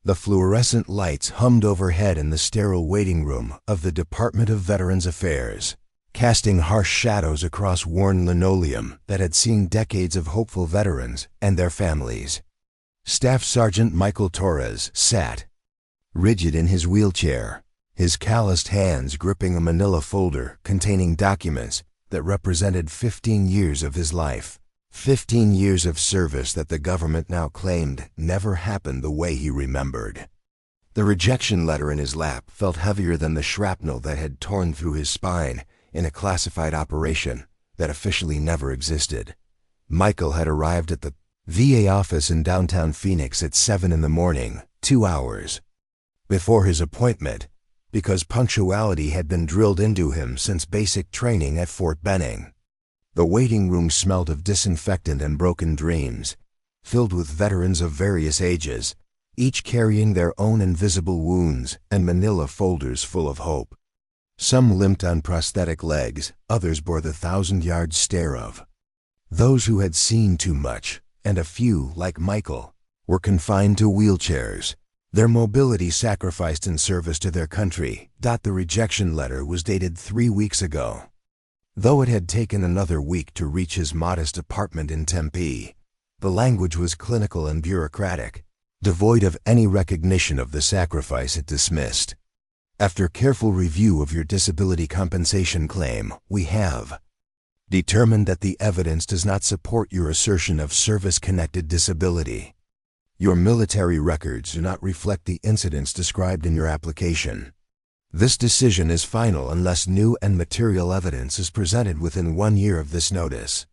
The fluorescent lights hummed overhead in the sterile waiting room of the Department of Veterans Affairs, casting harsh shadows across worn linoleum that had seen decades of hopeful veterans and their families. Staff Sergeant Michael Torres sat, rigid in his wheelchair, his calloused hands gripping a manila folder containing documents that represented 15 years of his life. 15 years of service that the government now claimed never happened the way he remembered. The rejection letter in his lap felt heavier than the shrapnel that had torn through his spine in a classified operation that officially never existed. Michael had arrived at the VA office in downtown Phoenix at 7 in the morning, 2 hours before his appointment, because punctuality had been drilled into him since basic training at Fort Benning. The waiting room smelled of disinfectant and broken dreams, filled with veterans of various ages, each carrying their own invisible wounds and manila folders full of hope. Some limped on prosthetic legs, others bore the 1,000-yard stare of those who had seen too much, and a few, like Michael, were confined to wheelchairs, their mobility sacrificed in service to their country. The rejection letter was dated 3 weeks ago. Though it had taken another week to reach his modest apartment in Tempe, the language was clinical and bureaucratic, devoid of any recognition of the sacrifice it dismissed. After careful review of your disability compensation claim, we have determined that the evidence does not support your assertion of service-connected disability. Your military records do not reflect the incidents described in your application. This decision is final unless new and material evidence is presented within 1 year of this notice.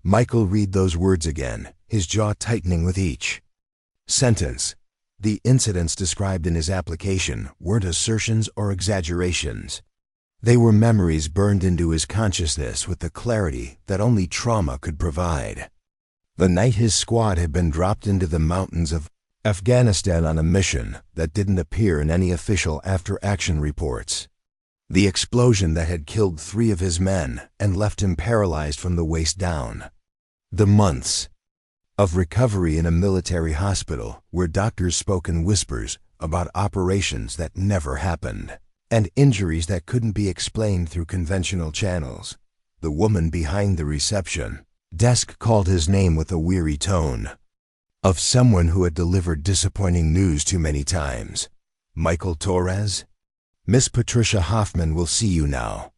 Michael read those words again, his jaw tightening with each sentence. The incidents described in his application weren't assertions or exaggerations. They were memories burned into his consciousness with the clarity that only trauma could provide. The night his squad had been dropped into the mountains of Afghanistan on a mission that didn't appear in any official after-action reports. The explosion that had killed 3 of his men and left him paralyzed from the waist down. The months of recovery in a military hospital where doctors spoke in whispers about operations that never happened, and injuries that couldn't be explained through conventional channels. The woman behind the reception desk called his name with a weary tone, of someone who had delivered disappointing news too many times. Michael Torres? Miss Patricia Hoffman will see you now.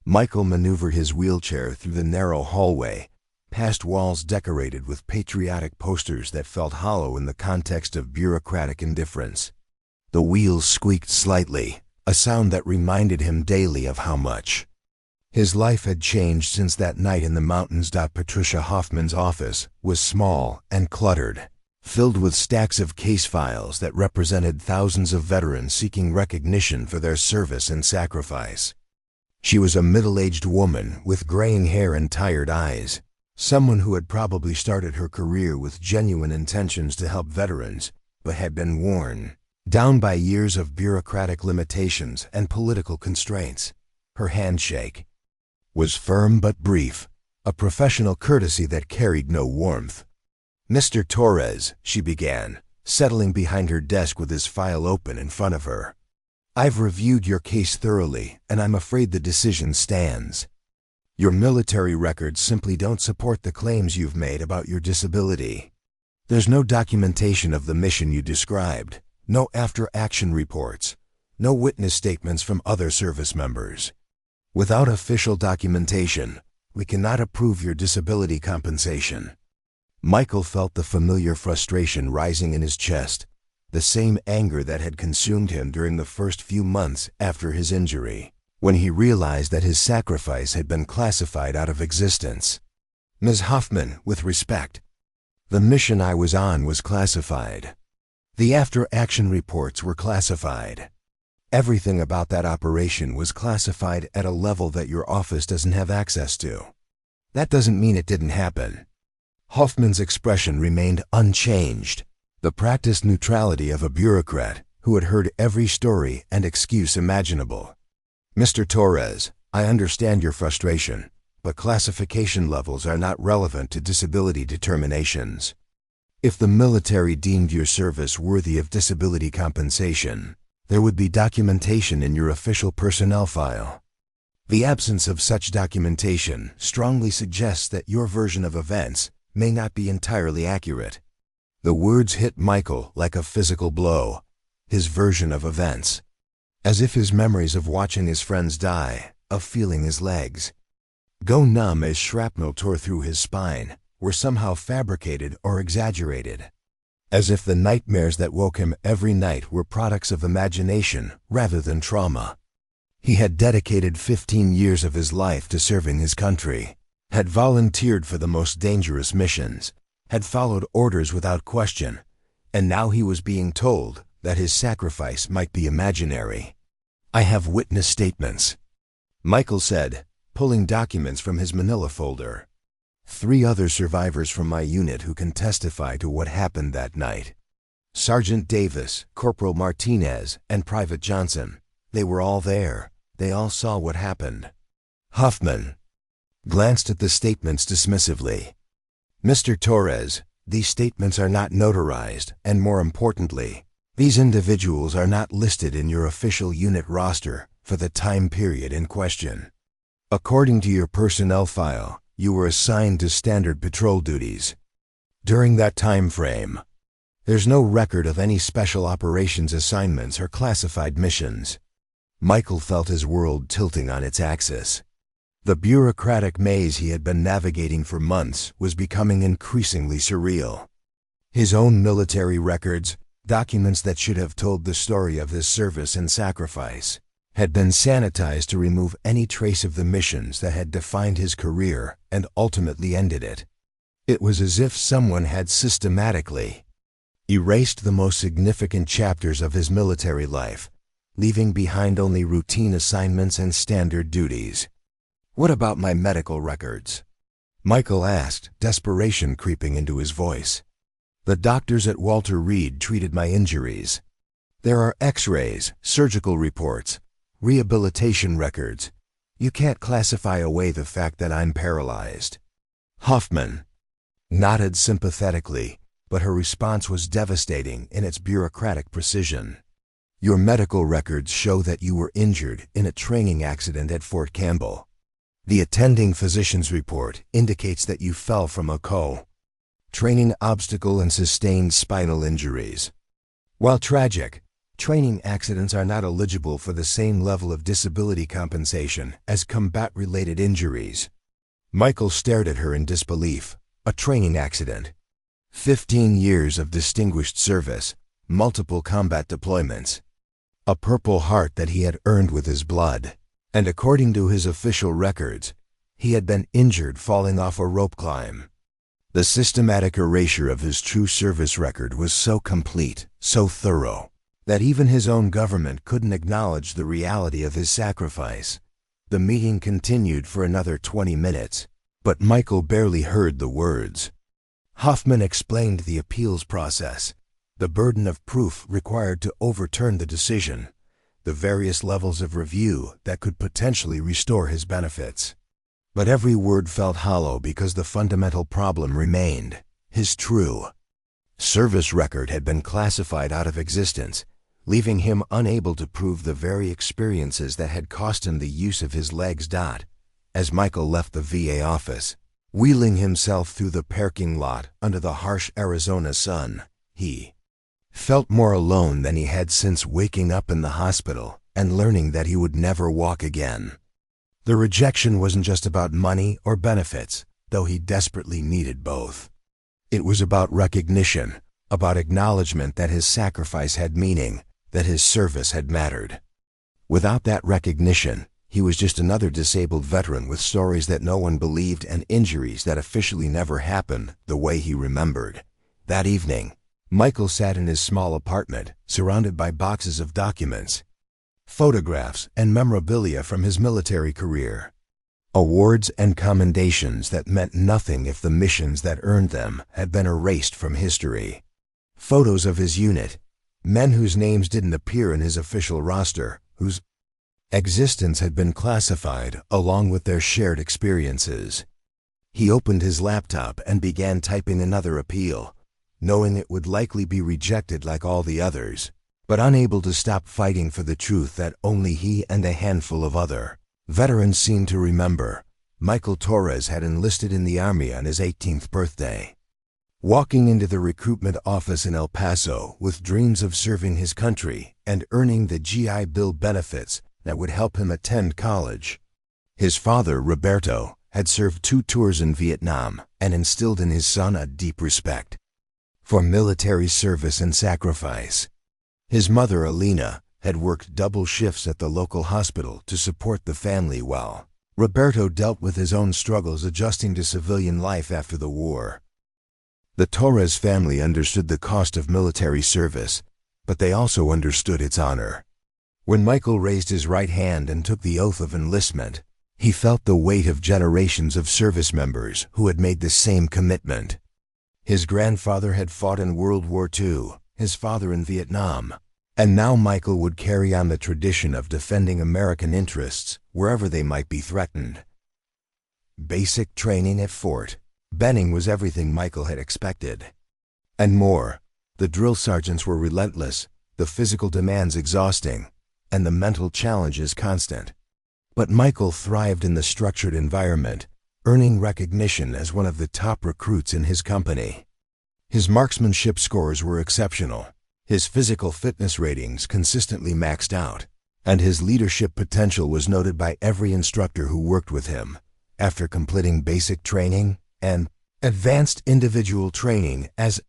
Michael maneuvered his wheelchair through the narrow hallway, past walls decorated with patriotic posters that felt hollow in the context of bureaucratic indifference. The wheels squeaked slightly, a sound that reminded him daily of how much his life had changed since that night in the mountains. Patricia Hoffman's office was small and cluttered, filled with stacks of case files that represented thousands of veterans seeking recognition for their service and sacrifice. She was a middle-aged woman with graying hair and tired eyes, someone who had probably started her career with genuine intentions to help veterans, but had been worn down by years of bureaucratic limitations and political constraints. Her handshake was firm but brief, a professional courtesy that carried no warmth. "Mr. Torres," she began, settling behind her desk with his file open in front of her. "I've reviewed your case thoroughly, and I'm afraid the decision stands. Your military records simply don't support the claims you've made about your disability. There's no documentation of the mission you described, no after-action reports, no witness statements from other service members. Without official documentation, we cannot approve your disability compensation." Michael felt the familiar frustration rising in his chest, the same anger that had consumed him during the first few months after his injury, when he realized that his sacrifice had been classified out of existence. "Ms. Hoffman, with respect, the mission I was on was classified. The after-action reports were classified. Everything about that operation was classified at a level that your office doesn't have access to. That doesn't mean it didn't happen." Hoffman's expression remained unchanged, the practiced neutrality of a bureaucrat who had heard every story and excuse imaginable. "Mr. Torres, I understand your frustration, but classification levels are not relevant to disability determinations. If the military deemed your service worthy of disability compensation, there would be documentation in your official personnel file. The absence of such documentation strongly suggests that your version of events may not be entirely accurate. The words hit Michael like a physical blow. His version of events. As if his memories of watching his friends die, of feeling his legs go numb as shrapnel tore through his spine, were somehow fabricated or exaggerated. As if the nightmares that woke him every night were products of imagination rather than trauma. He had dedicated 15 years of his life to serving his country, had volunteered for the most dangerous missions, had followed orders without question, and now he was being told that his sacrifice might be imaginary. "I have witness statements," Michael said, pulling documents from his manila folder. "3 other survivors from my unit who can testify to what happened that night. Sergeant Davis, Corporal Martinez, and Private Johnson. They were all there. They all saw what happened." Huffman glanced at the statements dismissively. "Mr. Torres, these statements are not notarized, and more importantly, these individuals are not listed in your official unit roster for the time period in question. According to your personnel file, you were assigned to standard patrol duties. During that time frame, there's no record of any special operations assignments or classified missions." Michael felt his world tilting on its axis. The bureaucratic maze he had been navigating for months was becoming increasingly surreal. His own military records, documents that should have told the story of his service and sacrifice, had been sanitized to remove any trace of the missions that had defined his career and ultimately ended it. It was as if someone had systematically erased the most significant chapters of his military life, leaving behind only routine assignments and standard duties. "What about my medical records?" Michael asked, desperation creeping into his voice. "The doctors at Walter Reed treated my injuries. There are x-rays, surgical reports, rehabilitation records. You can't classify away the fact that I'm paralyzed." Hoffman nodded sympathetically, but her response was devastating in its bureaucratic precision. "Your medical records show that you were injured in a training accident at Fort Campbell. The attending physician's report indicates that you fell from a training obstacle and sustained spinal injuries. While tragic, training accidents are not eligible for the same level of disability compensation as combat-related injuries." Michael stared at her in disbelief. A training accident. 15 years of distinguished service, multiple combat deployments. A Purple Heart that he had earned with his blood. And according to his official records, he had been injured falling off a rope climb. The systematic erasure of his true service record was so complete, so thorough, that even his own government couldn't acknowledge the reality of his sacrifice. The meeting continued for another 20 minutes, but Michael barely heard the words. Hoffman explained the appeals process, the burden of proof required to overturn the decision, the various levels of review that could potentially restore his benefits. But every word felt hollow because the fundamental problem remained. His true service record had been classified out of existence, leaving him unable to prove the very experiences that had cost him the use of his legs. As Michael left the VA office, wheeling himself through the parking lot under the harsh Arizona sun, he felt more alone than he had since waking up in the hospital and learning that he would never walk again. The rejection wasn't just about money or benefits, though he desperately needed both. It was about recognition, about acknowledgement that his sacrifice had meaning, that his service had mattered. Without that recognition, he was just another disabled veteran with stories that no one believed and injuries that officially never happened the way he remembered. That evening, Michael sat in his small apartment, surrounded by boxes of documents, photographs, and memorabilia from his military career. Awards and commendations that meant nothing if the missions that earned them had been erased from history. Photos of his unit, men whose names didn't appear in his official roster, whose existence had been classified along with their shared experiences. He opened his laptop and began typing another appeal. knowing it would likely be rejected like all the others, but unable to stop fighting for the truth that only he and a handful of other veterans seemed to remember. Michael Torres had enlisted in the Army on his 18th birthday. Walking into the recruitment office in El Paso with dreams of serving his country and earning the GI Bill benefits that would help him attend college. His father, Roberto, had served 2 tours in Vietnam and instilled in his son a deep respect for military service and sacrifice. His mother, Alina, had worked double shifts at the local hospital to support the family while Roberto dealt with his own struggles adjusting to civilian life after the war. The Torres family understood the cost of military service, but they also understood its honor. When Michael raised his right hand and took the oath of enlistment, he felt the weight of generations of service members who had made the same commitment. His grandfather had fought in World War II, his father in Vietnam, and now Michael would carry on the tradition of defending American interests wherever they might be threatened. Basic training at Fort Benning was everything Michael had expected. And more. The drill sergeants were relentless, the physical demands exhausting, and the mental challenges constant. But Michael thrived in the structured environment, earning recognition as one of the top recruits in his company. His marksmanship scores were exceptional, his physical fitness ratings consistently maxed out, and his leadership potential was noted by every instructor who worked with him. After completing basic training and advanced individual training as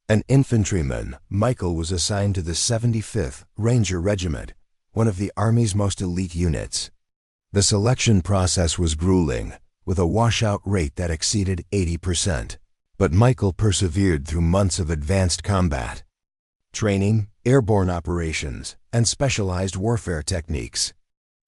an infantryman, Michael was assigned to the 75th Ranger Regiment, one of the Army's most elite units. The selection process was grueling, with a washout rate that exceeded 80%, but Michael persevered through months of advanced combat training, airborne operations, and specialized warfare techniques.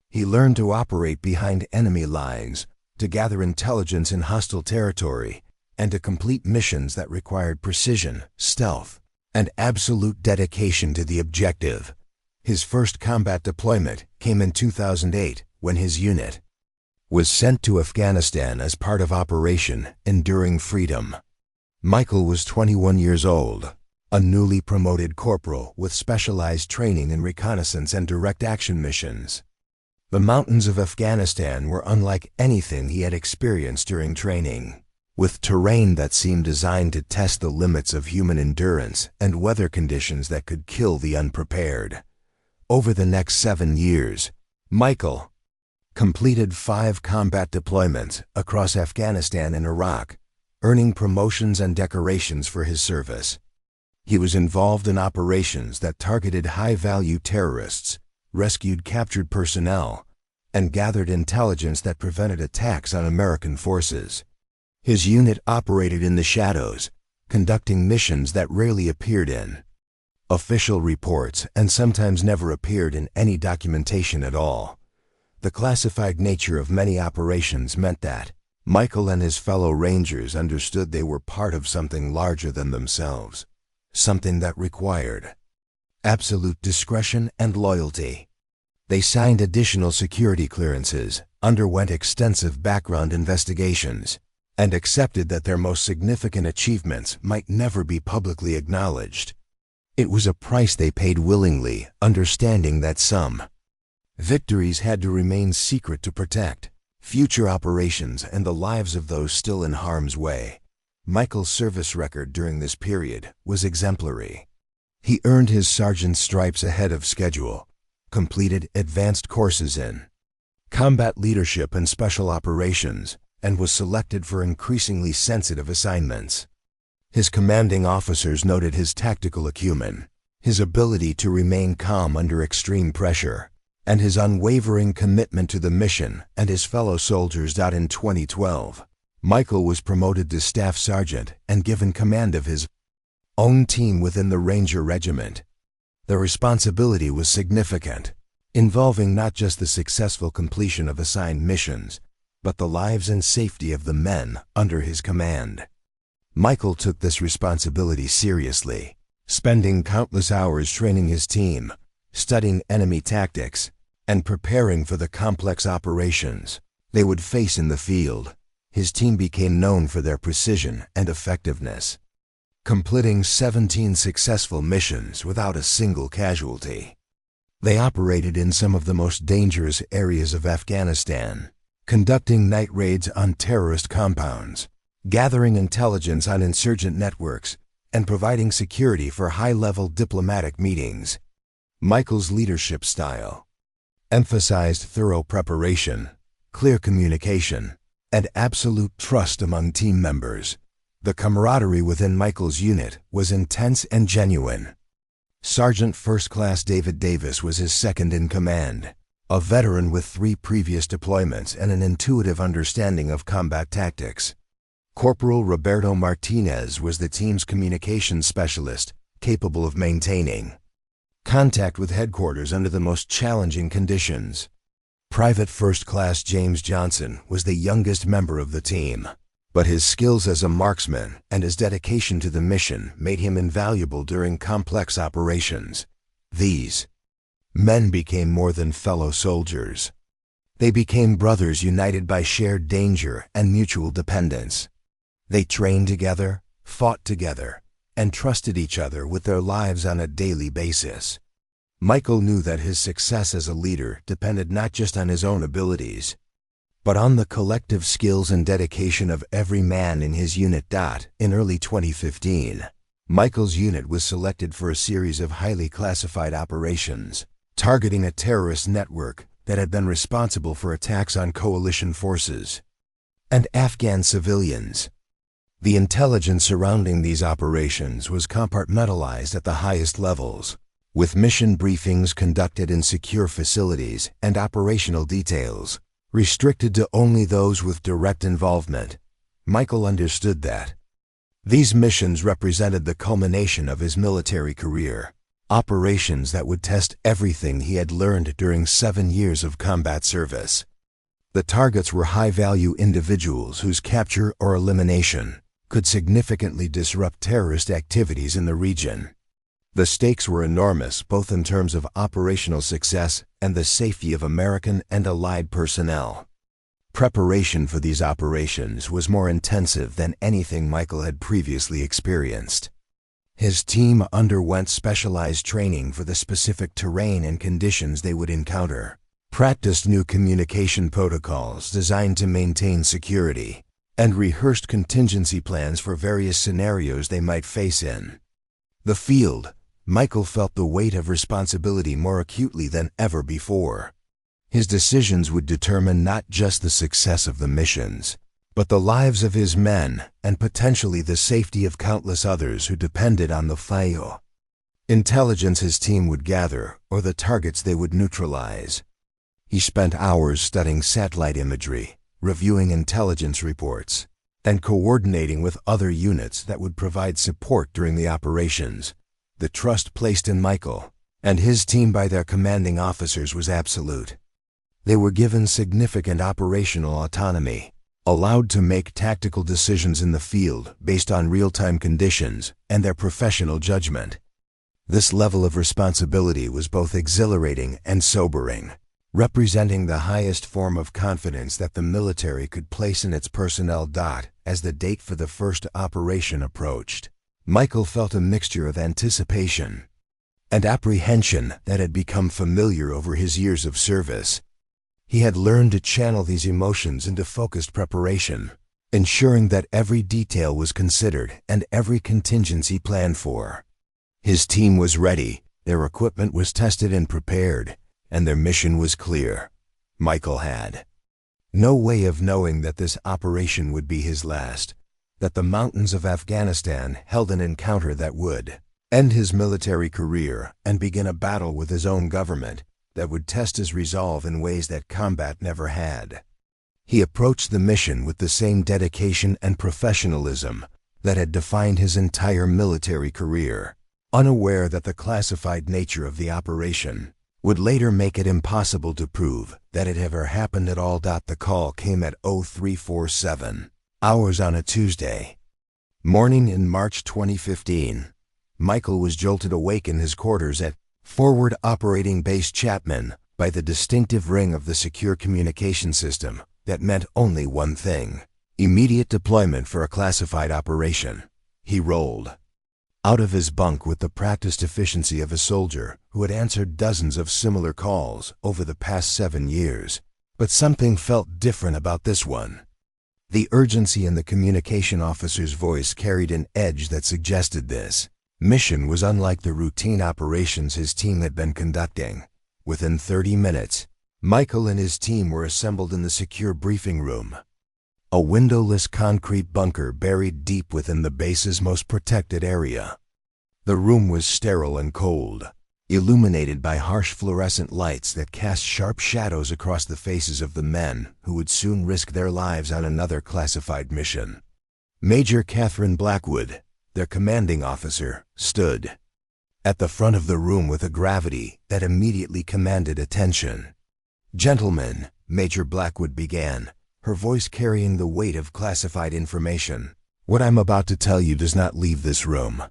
He learned to operate behind enemy lines, to gather intelligence in hostile territory, and to complete missions that required precision, stealth, and absolute dedication to the objective. His first combat deployment came in 2008 when his unit was sent to Afghanistan as part of Operation Enduring Freedom. Michael was 21 years old, a newly promoted corporal with specialized training in reconnaissance and direct action missions. The mountains of Afghanistan were unlike anything he had experienced during training, with terrain that seemed designed to test the limits of human endurance and weather conditions that could kill the unprepared. Over the next 7 years, Michael completed 5 combat deployments across Afghanistan and Iraq, earning promotions and decorations for his service. He was involved in operations that targeted high-value terrorists, rescued captured personnel, and gathered intelligence that prevented attacks on American forces. His unit operated in the shadows, conducting missions that rarely appeared in official reports and sometimes never appeared in any documentation at all. The classified nature of many operations meant that Michael and his fellow Rangers understood they were part of something larger than themselves, something that required absolute discretion and loyalty. They signed additional security clearances, underwent extensive background investigations, and accepted that their most significant achievements might never be publicly acknowledged. It was a price they paid willingly, understanding that some victories had to remain secret to protect future operations and the lives of those still in harm's way. Michael's service record during this period was exemplary. He earned his sergeant's stripes ahead of schedule, completed advanced courses in combat leadership and special operations, and was selected for increasingly sensitive assignments. His commanding officers noted his tactical acumen, his ability to remain calm under extreme pressure, and his unwavering commitment to the mission and his fellow soldiers. In 2012, Michael was promoted to staff sergeant and given command of his own team within the Ranger Regiment. The responsibility was significant, involving not just the successful completion of assigned missions, but the lives and safety of the men under his command. Michael took this responsibility seriously, spending countless hours training his team, studying enemy tactics, and preparing for the complex operations they would face in the field. His team became known for their precision and effectiveness, completing 17 successful missions without a single casualty. They operated in some of the most dangerous areas of Afghanistan, conducting night raids on terrorist compounds, gathering intelligence on insurgent networks, and providing security for high-level diplomatic meetings. Michael's leadership style emphasized thorough preparation, clear communication, and absolute trust among team members. The camaraderie within Michael's unit was intense and genuine. Sergeant First Class David Davis was his second in command, a veteran with 3 previous deployments and an intuitive understanding of combat tactics. Corporal Roberto Martinez was the team's communications specialist, capable of maintaining contact with headquarters under the most challenging conditions. Private First Class James Johnson was the youngest member of the team, but his skills as a marksman and his dedication to the mission made him invaluable during complex operations. These men became more than fellow soldiers. They became brothers united by shared danger and mutual dependence. They trained together, fought together, and trusted each other with their lives on a daily basis. Michael knew that his success as a leader depended not just on his own abilities, but on the collective skills and dedication of every man in his unit. In early 2015, Michael's unit was selected for a series of highly classified operations, targeting a terrorist network that had been responsible for attacks on coalition forces and Afghan civilians. The intelligence surrounding these operations was compartmentalized at the highest levels, with mission briefings conducted in secure facilities and operational details restricted to only those with direct involvement. Michael understood that these missions represented the culmination of his military career, operations that would test everything he had learned during 7 years of combat service. The targets were high-value individuals whose capture or elimination could significantly disrupt terrorist activities in the region. The stakes were enormous, both in terms of operational success and the safety of American and Allied personnel. Preparation for these operations was more intensive than anything Michael had previously experienced. His team underwent specialized training for the specific terrain and conditions they would encounter, practiced new communication protocols designed to maintain security, and rehearsed contingency plans for various scenarios they might face in the field. Michael felt the weight of responsibility more acutely than ever before. His decisions would determine not just the success of the missions, but the lives of his men and potentially the safety of countless others who depended on the file intelligence his team would gather or the targets they would neutralize. He spent hours studying satellite imagery, reviewing intelligence reports, and coordinating with other units that would provide support during the operations. The trust placed in Michael and his team by their commanding officers was absolute. They were given significant operational autonomy, allowed to make tactical decisions in the field based on real-time conditions and their professional judgment. This level of responsibility was both exhilarating and sobering, representing the highest form of confidence that the military could place in its personnel. As the date for the first operation approached, Michael felt a mixture of anticipation and apprehension that had become familiar over his years of service. He had learned to channel these emotions into focused preparation, ensuring that every detail was considered and every contingency planned for. His team was ready, their equipment was tested and prepared, and their mission was clear. Michael had no way of knowing that this operation would be his last, that the mountains of Afghanistan held an encounter that would end his military career and begin a battle with his own government that would test his resolve in ways that combat never had. He approached the mission with the same dedication and professionalism that had defined his entire military career, unaware that the classified nature of the operation would later make it impossible to prove that it ever happened at all. The call came at 0347 hours on a Tuesday morning in March 2015. Michael was jolted awake in his quarters at Forward Operating Base Chapman by the distinctive ring of the secure communication system that meant only one thing: immediate deployment for a classified operation. He rolled out of his bunk with the practiced efficiency of a soldier who had answered dozens of similar calls over the past 7 years. But something felt different about this one. The urgency in the communication officer's voice carried an edge that suggested this mission was unlike the routine operations his team had been conducting. Within 30 minutes, Michael and his team were assembled in the secure briefing room, a windowless concrete bunker buried deep within the base's most protected area. The room was sterile and cold, illuminated by harsh fluorescent lights that cast sharp shadows across the faces of the men who would soon risk their lives on another classified mission. Major Catherine Blackwood, their commanding officer, stood at the front of the room with a gravity that immediately commanded attention. "Gentlemen," Major Blackwood began, her voice carrying the weight of classified information, "what I'm about to tell you does not leave this room.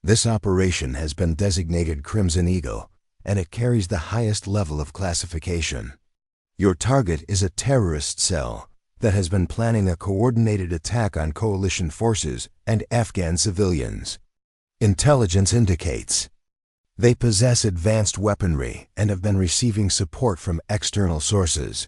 This operation has been designated Crimson Eagle, and it carries the highest level of classification. Your target is a terrorist cell that has been planning a coordinated attack on coalition forces and Afghan civilians. Intelligence indicates they possess advanced weaponry and have been receiving support from external sources."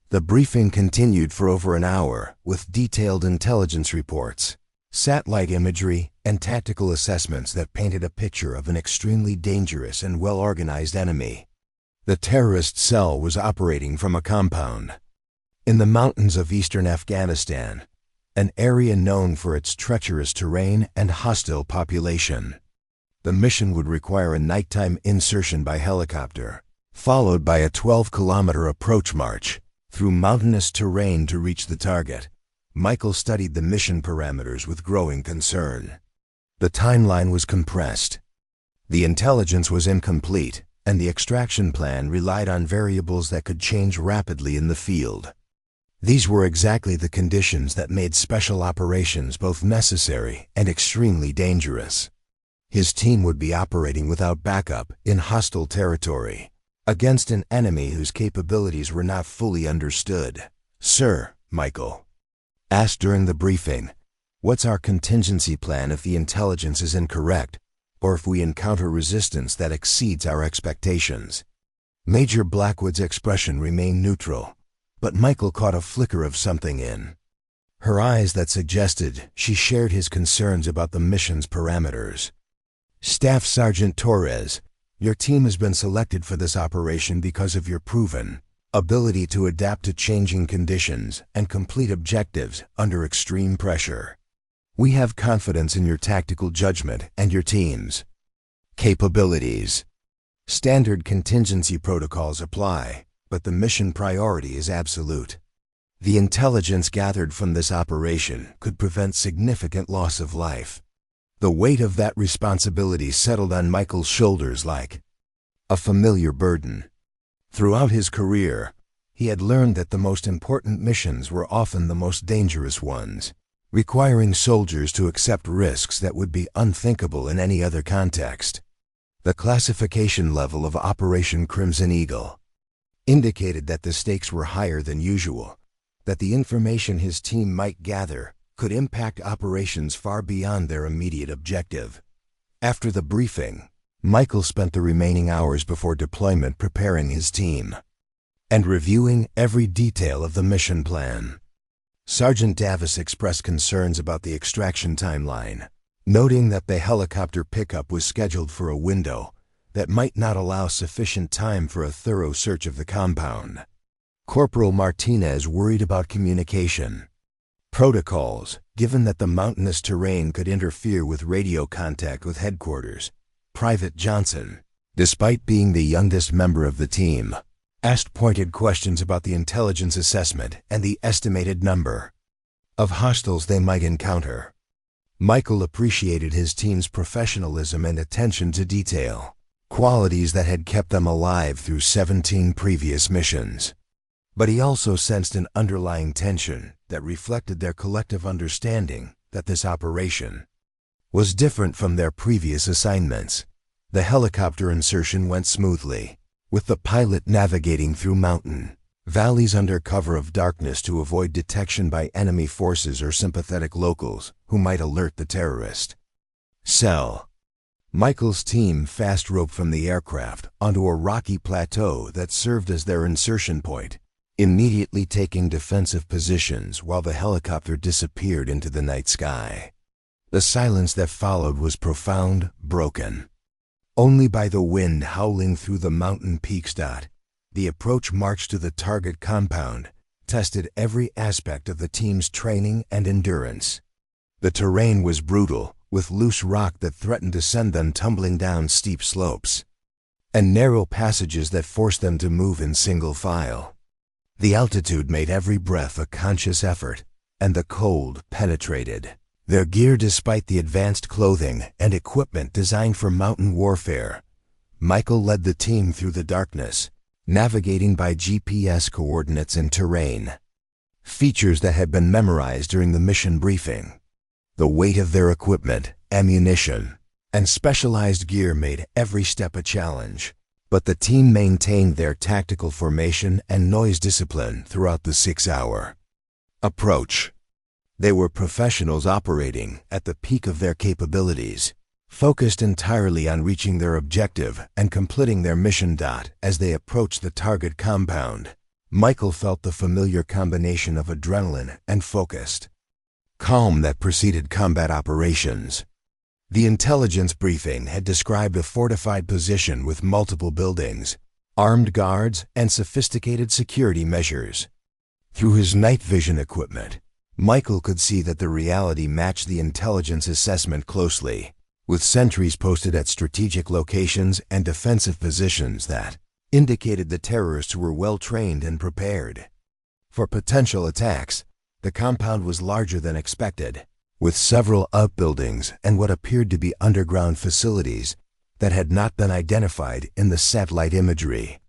The briefing continued for over an hour with detailed intelligence reports, satellite imagery, and tactical assessments that painted a picture of an extremely dangerous and well-organized enemy. The terrorist cell was operating from a compound in the mountains of eastern Afghanistan, an area known for its treacherous terrain and hostile population. The mission would require a nighttime insertion by helicopter, followed by a 12-kilometer approach march through mountainous terrain to reach the target. Michael studied the mission parameters with growing concern. The timeline was compressed. The intelligence was incomplete, and the extraction plan relied on variables that could change rapidly in the field. These were exactly the conditions that made special operations both necessary and extremely dangerous. His team would be operating without backup in hostile territory, against an enemy whose capabilities were not fully understood. "Sir," Michael asked during the briefing, "what's our contingency plan if the intelligence is incorrect, or if we encounter resistance that exceeds our expectations?" Major Blackwood's expression remained neutral, but Michael caught a flicker of something in her eyes that suggested she shared his concerns about the mission's parameters. "Staff Sergeant Torres, your team has been selected for this operation because of your proven ability to adapt to changing conditions and complete objectives under extreme pressure. We have confidence in your tactical judgment and your team's capabilities. Standard contingency protocols apply, but the mission priority is absolute. The intelligence gathered from this operation could prevent significant loss of life." The weight of that responsibility settled on Michael's shoulders like a familiar burden. Throughout his career, he had learned that the most important missions were often the most dangerous ones, requiring soldiers to accept risks that would be unthinkable in any other context. The classification level of Operation Crimson Eagle indicated that the stakes were higher than usual, that the information his team might gather could impact operations far beyond their immediate objective. After the briefing, Michael spent the remaining hours before deployment preparing his team and reviewing every detail of the mission plan. Sergeant Davis expressed concerns about the extraction timeline, noting that the helicopter pickup was scheduled for a window that might not allow sufficient time for a thorough search of the compound. Corporal Martinez worried about communication protocols, given that the mountainous terrain could interfere with radio contact with headquarters. Private Johnson, despite being the youngest member of the team, asked pointed questions about the intelligence assessment and the estimated number of hostiles they might encounter. Michael appreciated his team's professionalism and attention to detail, qualities that had kept them alive through 17 previous missions. But he also sensed an underlying tension that reflected their collective understanding that this operation was different from their previous assignments. The helicopter insertion went smoothly, with the pilot navigating through mountain valleys under cover of darkness to avoid detection by enemy forces or sympathetic locals who might alert the terrorist. Cell. Michael's team fast-roped from the aircraft onto a rocky plateau that served as their insertion point, immediately taking defensive positions while the helicopter disappeared into the night sky. The silence that followed was profound, broken. Only by the wind howling through the mountain peaks. The approach march to the target compound tested every aspect of the team's training and endurance. The terrain was brutal, with loose rock that threatened to send them tumbling down steep slopes, and narrow passages that forced them to move in single file. The altitude made every breath a conscious effort, and the cold penetrated their gear despite the advanced clothing and equipment designed for mountain warfare. Michael led the team through the darkness, navigating by GPS coordinates and terrain, features that had been memorized during the mission briefing. The weight of their equipment, ammunition, and specialized gear made every step a challenge, but the team maintained their tactical formation and noise discipline throughout the 6-hour approach. They were professionals operating at the peak of their capabilities, focused entirely on reaching their objective and completing their mission. As they approached the target compound, Michael felt the familiar combination of adrenaline and focused calm that preceded combat operations. The intelligence briefing had described a fortified position with multiple buildings, armed guards, and sophisticated security measures. Through his night vision equipment, Michael could see that the reality matched the intelligence assessment closely, with sentries posted at strategic locations and defensive positions that indicated the terrorists were well trained and prepared for potential attacks. The compound was larger than expected, with several outbuildings and what appeared to be underground facilities that had not been identified in the satellite imagery.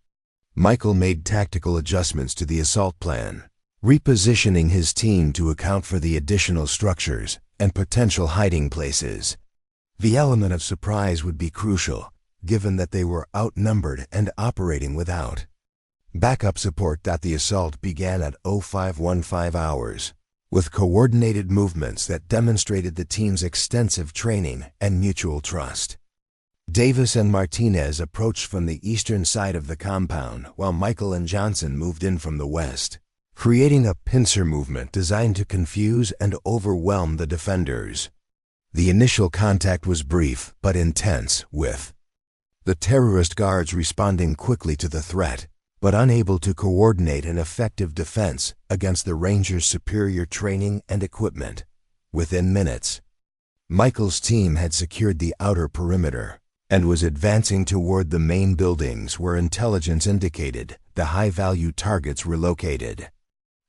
Michael made tactical adjustments to the assault plan, repositioning his team to account for the additional structures and potential hiding places. The element of surprise would be crucial, given that they were outnumbered and operating without backup support. The assault began at 0515 hours, with coordinated movements that demonstrated the team's extensive training and mutual trust. Davis and Martinez approached from the eastern side of the compound, while Michael and Johnson moved in from the west, creating a pincer movement designed to confuse and overwhelm the defenders. The initial contact was brief but intense, with the terrorist guards responding quickly to the threat, but unable to coordinate an effective defense against the Rangers' superior training and equipment. Within minutes, Michael's team had secured the outer perimeter and was advancing toward the main buildings where intelligence indicated the high-value targets were located.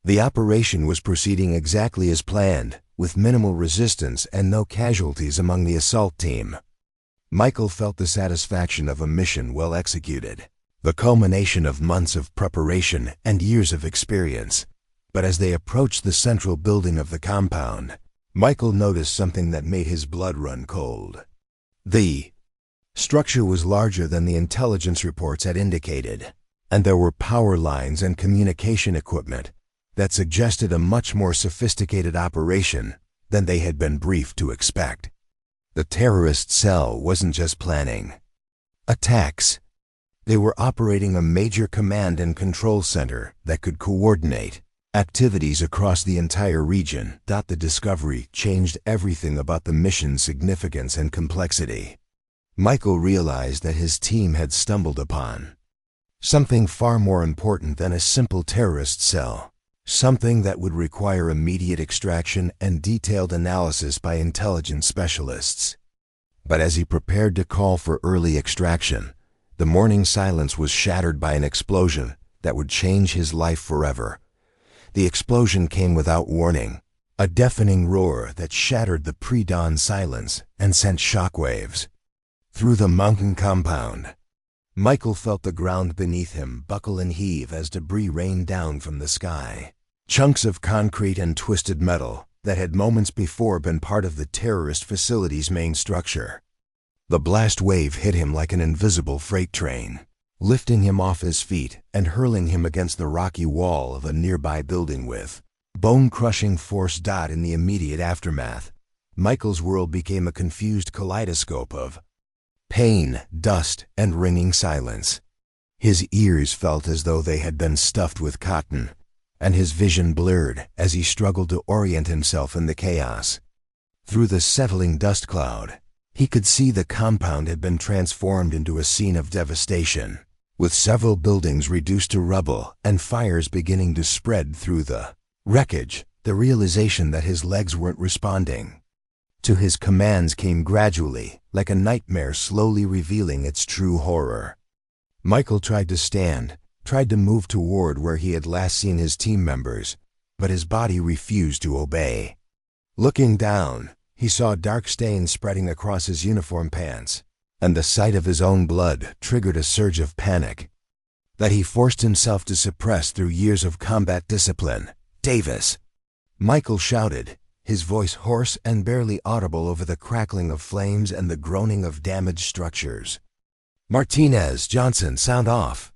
The operation was proceeding exactly as planned, with minimal resistance and no casualties among the assault team. Michael felt the satisfaction of a mission well executed, the culmination of months of preparation and years of experience. But as they approached the central building of the compound, Michael noticed something that made his blood run cold. The structure was larger than the intelligence reports had indicated, and there were power lines and communication equipment that suggested a much more sophisticated operation than they had been briefed to expect. The terrorist cell wasn't just planning attacks. They were operating a major command and control center that could coordinate activities across the entire region. The discovery changed everything about the mission's significance and complexity. Michael realized that his team had stumbled upon something far more important than a simple terrorist cell, something that would require immediate extraction and detailed analysis by intelligence specialists. But as he prepared to call for early extraction, the morning silence was shattered by an explosion that would change his life forever. The explosion came without warning, a deafening roar that shattered the pre-dawn silence and sent shockwaves through the mountain compound. Michael felt the ground beneath him buckle and heave as debris rained down from the sky. Chunks of concrete and twisted metal that had moments before been part of the terrorist facility's main structure. The blast wave hit him like an invisible freight train, lifting him off his feet and hurling him against the rocky wall of a nearby building with bone-crushing force. In the immediate aftermath, Michael's world became a confused kaleidoscope of pain, dust, and ringing silence. His ears felt as though they had been stuffed with cotton, and his vision blurred as he struggled to orient himself in the chaos. Through the settling dust cloud, he could see the compound had been transformed into a scene of devastation, with several buildings reduced to rubble and fires beginning to spread through the wreckage. The realization that his legs weren't responding to his commands came gradually, like a nightmare slowly revealing its true horror. Michael tried to stand, tried to move toward where he had last seen his team members, but his body refused to obey. Looking down, he saw dark stains spreading across his uniform pants, and the sight of his own blood triggered a surge of panic that he forced himself to suppress through years of combat discipline. "Davis!" Michael shouted, his voice hoarse and barely audible over the crackling of flames and the groaning of damaged structures. "Martinez, Johnson, sound off."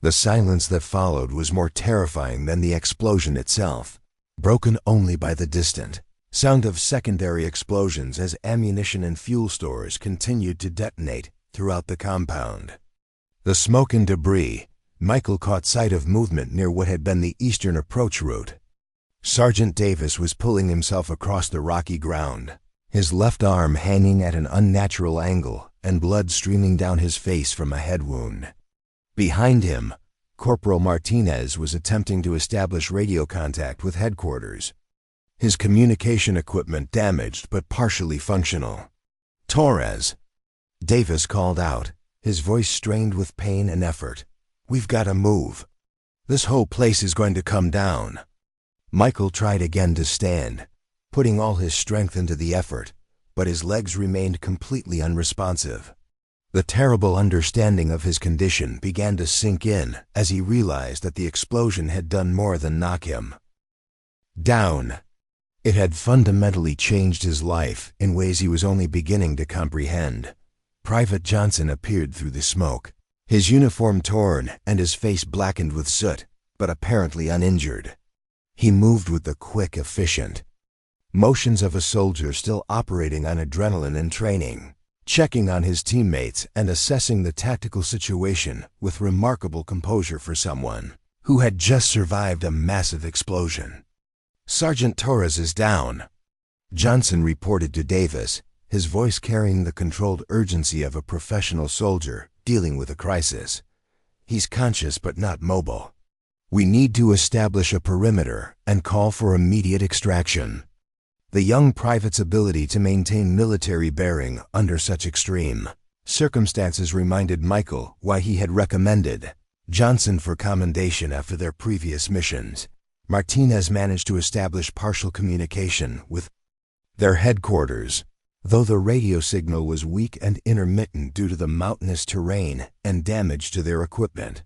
The silence that followed was more terrifying than the explosion itself, broken only by the distant sound of secondary explosions as ammunition and fuel stores continued to detonate throughout the compound. The smoke and debris, Michael caught sight of movement near what had been the eastern approach route. Sergeant Davis was pulling himself across the rocky ground, his left arm hanging at an unnatural angle and blood streaming down his face from a head wound. Behind him, Corporal Martinez was attempting to establish radio contact with headquarters, his communication equipment damaged but partially functional. "Torres!" Davis called out, his voice strained with pain and effort. "We've got to move. This whole place is going to come down." Michael tried again to stand, putting all his strength into the effort, but his legs remained completely unresponsive. The terrible understanding of his condition began to sink in as he realized that the explosion had done more than knock him down. It had fundamentally changed his life in ways he was only beginning to comprehend. Private Johnson appeared through the smoke, his uniform torn and his face blackened with soot, but apparently uninjured. He moved with the quick, efficient motions of a soldier still operating on adrenaline and training, checking on his teammates and assessing the tactical situation with remarkable composure for someone who had just survived a massive explosion. "Sergeant Torres is down," Johnson reported to Davis, his voice carrying the controlled urgency of a professional soldier dealing with a crisis. "He's conscious but not mobile. We need to establish a perimeter and call for immediate extraction." The young private's ability to maintain military bearing under such extreme circumstances reminded Michael why he had recommended Johnson for commendation after their previous missions. Martinez managed to establish partial communication with their headquarters, though the radio signal was weak and intermittent due to the mountainous terrain and damage to their equipment.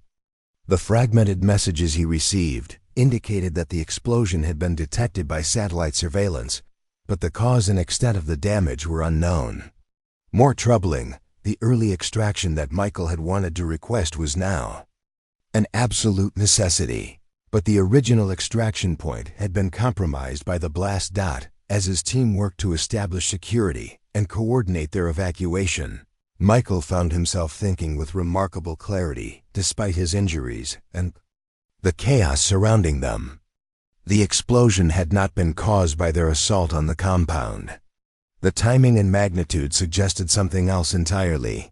The fragmented messages he received indicated that the explosion had been detected by satellite surveillance, but the cause and extent of the damage were unknown. More troubling, the early extraction that Michael had wanted to request was now an absolute necessity, but the original extraction point had been compromised by the blast dot as his team worked to establish security and coordinate their evacuation. Michael found himself thinking with remarkable clarity despite his injuries and the chaos surrounding them. The explosion had not been caused by their assault on the compound. The timing and magnitude suggested something else entirely.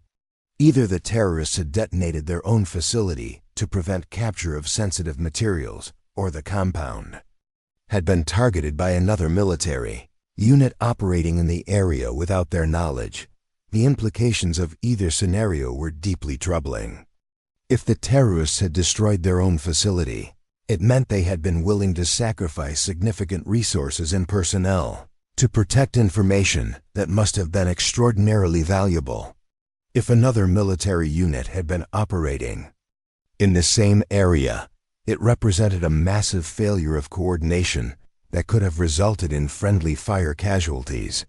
Either the terrorists had detonated their own facility to prevent capture of sensitive materials, or the compound had been targeted by another military unit operating in the area without their knowledge. The implications of either scenario were deeply troubling. If the terrorists had destroyed their own facility, it meant they had been willing to sacrifice significant resources and personnel to protect information that must have been extraordinarily valuable. If another military unit had been operating in the same area, it represented a massive failure of coordination that could have resulted in friendly fire casualties.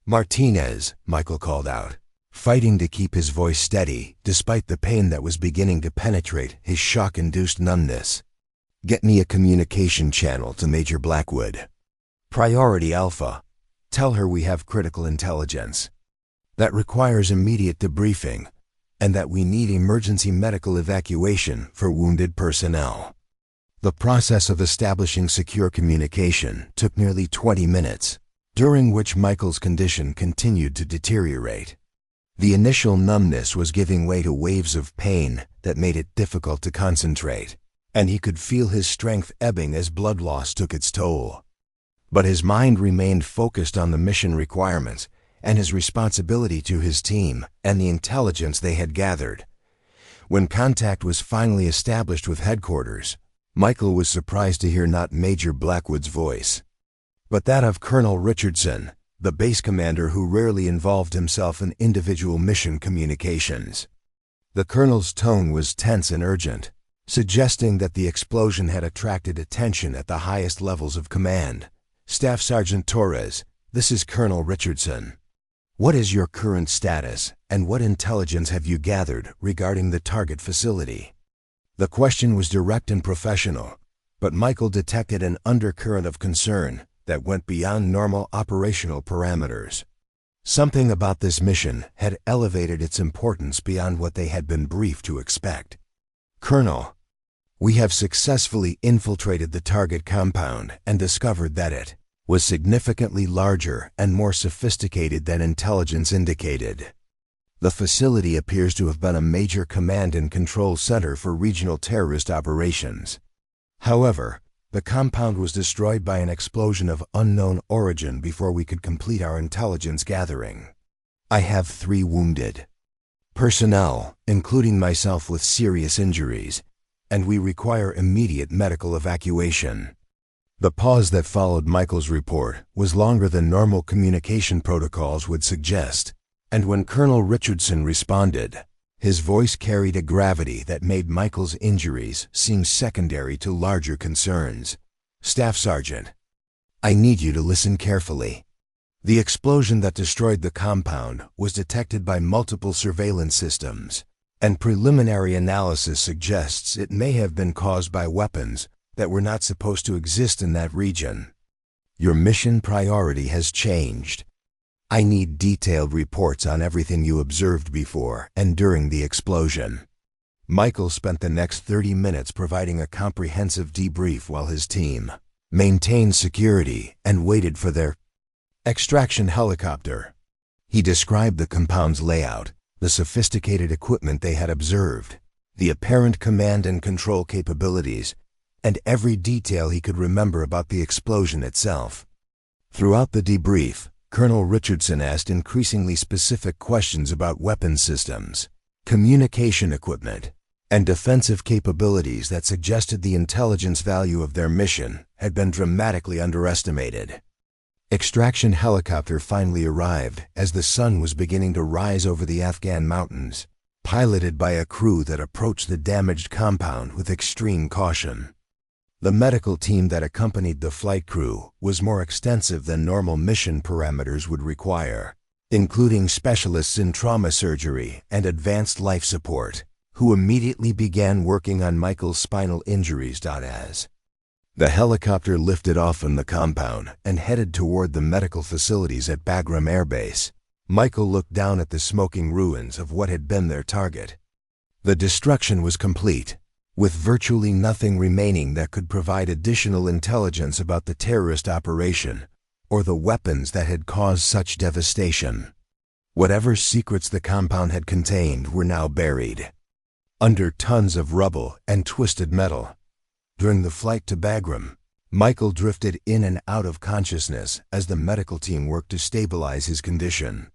"Martinez," Michael called out, fighting to keep his voice steady despite the pain that was beginning to penetrate his shock-induced numbness. "Get me a communication channel to Major Blackwood. Priority Alpha. Tell her we have critical intelligence that requires immediate debriefing and that we need emergency medical evacuation for wounded personnel. The process of establishing secure communication took nearly 20 minutes, during which Michael's condition continued to deteriorate. The initial numbness was giving way to waves of pain that made it difficult to concentrate, and he could feel his strength ebbing as blood loss took its toll. But his mind remained focused on the mission requirements and his responsibility to his team and the intelligence they had gathered. When contact was finally established with headquarters, Michael was surprised to hear not Major Blackwood's voice, but that of Colonel Richardson, the base commander who rarely involved himself in individual mission communications. The colonel's tone was tense and urgent, suggesting that the explosion had attracted attention at the highest levels of command. Staff Sergeant Torres, this is Colonel Richardson. What is your current status, and what intelligence have you gathered regarding the target facility? The question was direct and professional, but Michael detected an undercurrent of concern that went beyond normal operational parameters. Something about this mission had elevated its importance beyond what they had been briefed to expect. Colonel, we have successfully infiltrated the target compound and discovered that it was significantly larger and more sophisticated than intelligence indicated. The facility appears to have been a major command and control center for regional terrorist operations. However, the compound was destroyed by an explosion of unknown origin before we could complete our intelligence gathering. I have 3 wounded personnel, including myself with serious injuries, and we require immediate medical evacuation. The pause that followed Michael's report was longer than normal communication protocols would suggest, and when Colonel Richardson responded, his voice carried a gravity that made Michael's injuries seem secondary to larger concerns. Staff Sergeant, I need you to listen carefully. The explosion that destroyed the compound was detected by multiple surveillance systems, and preliminary analysis suggests it may have been caused by weapons that were not supposed to exist in that region. Your mission priority has changed. I need detailed reports on everything you observed before and during the explosion. Michael spent the next 30 minutes providing a comprehensive debrief while his team maintained security and waited for their extraction helicopter. He described the compound's layout, the sophisticated equipment they had observed, the apparent command and control capabilities, and every detail he could remember about the explosion itself. Throughout the debrief, Colonel Richardson asked increasingly specific questions about weapon systems, communication equipment, and defensive capabilities that suggested the intelligence value of their mission had been dramatically underestimated. Extraction helicopter finally arrived as the sun was beginning to rise over the Afghan mountains, piloted by a crew that approached the damaged compound with extreme caution. The medical team that accompanied the flight crew was more extensive than normal mission parameters would require, including specialists in trauma surgery and advanced life support, who immediately began working on Michael's spinal injuries. As the helicopter lifted off from the compound and headed toward the medical facilities at Bagram Air Base, Michael looked down at the smoking ruins of what had been their target. The destruction was complete, with virtually nothing remaining that could provide additional intelligence about the terrorist operation or the weapons that had caused such devastation. Whatever secrets the compound had contained were now buried under tons of rubble and twisted metal. During the flight to Bagram, Michael drifted in and out of consciousness as the medical team worked to stabilize his condition.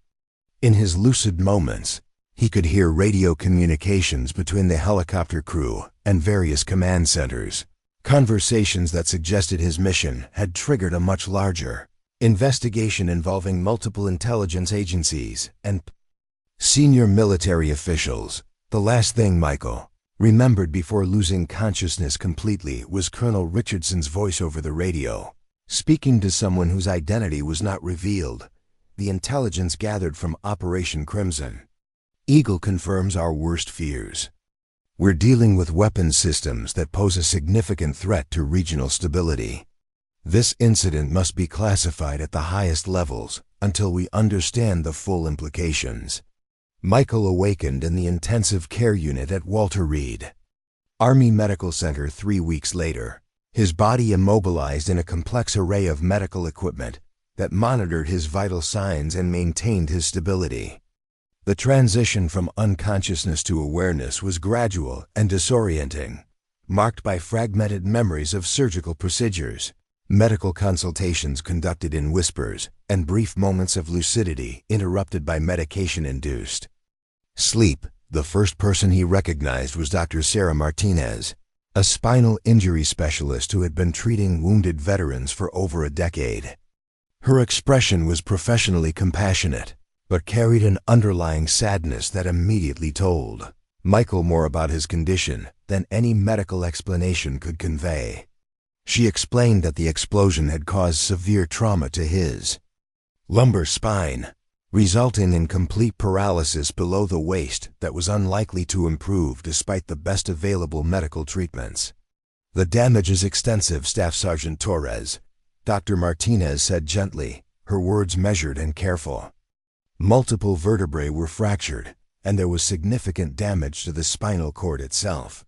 In his lucid moments, he could hear radio communications between the helicopter crew and various command centers, conversations that suggested his mission had triggered a much larger investigation involving multiple intelligence agencies and senior military officials. The last thing Michael remembered before losing consciousness completely was Colonel Richardson's voice over the radio, speaking to someone whose identity was not revealed, the intelligence gathered from Operation Crimson. Eagle confirms our worst fears. We're dealing with weapons systems that pose a significant threat to regional stability. This incident must be classified at the highest levels until we understand the full implications. Michael awakened in the intensive care unit at Walter Reed Army Medical Center 3 weeks later, his body immobilized in a complex array of medical equipment that monitored his vital signs and maintained his stability. The transition from unconsciousness to awareness was gradual and disorienting, marked by fragmented memories of surgical procedures, medical consultations conducted in whispers, and brief moments of lucidity interrupted by medication-induced sleep. The first person he recognized was Dr. Sarah Martinez, a spinal injury specialist who had been treating wounded veterans for over a decade. Her expression was professionally compassionate, but carried an underlying sadness that immediately told Michael more about his condition than any medical explanation could convey. She explained that the explosion had caused severe trauma to his lumbar spine, resulting in complete paralysis below the waist that was unlikely to improve despite the best available medical treatments. "The damage is extensive, Staff Sergeant Torres," Dr. Martinez said gently, her words measured and careful. Multiple vertebrae were fractured, and there was significant damage to the spinal cord itself.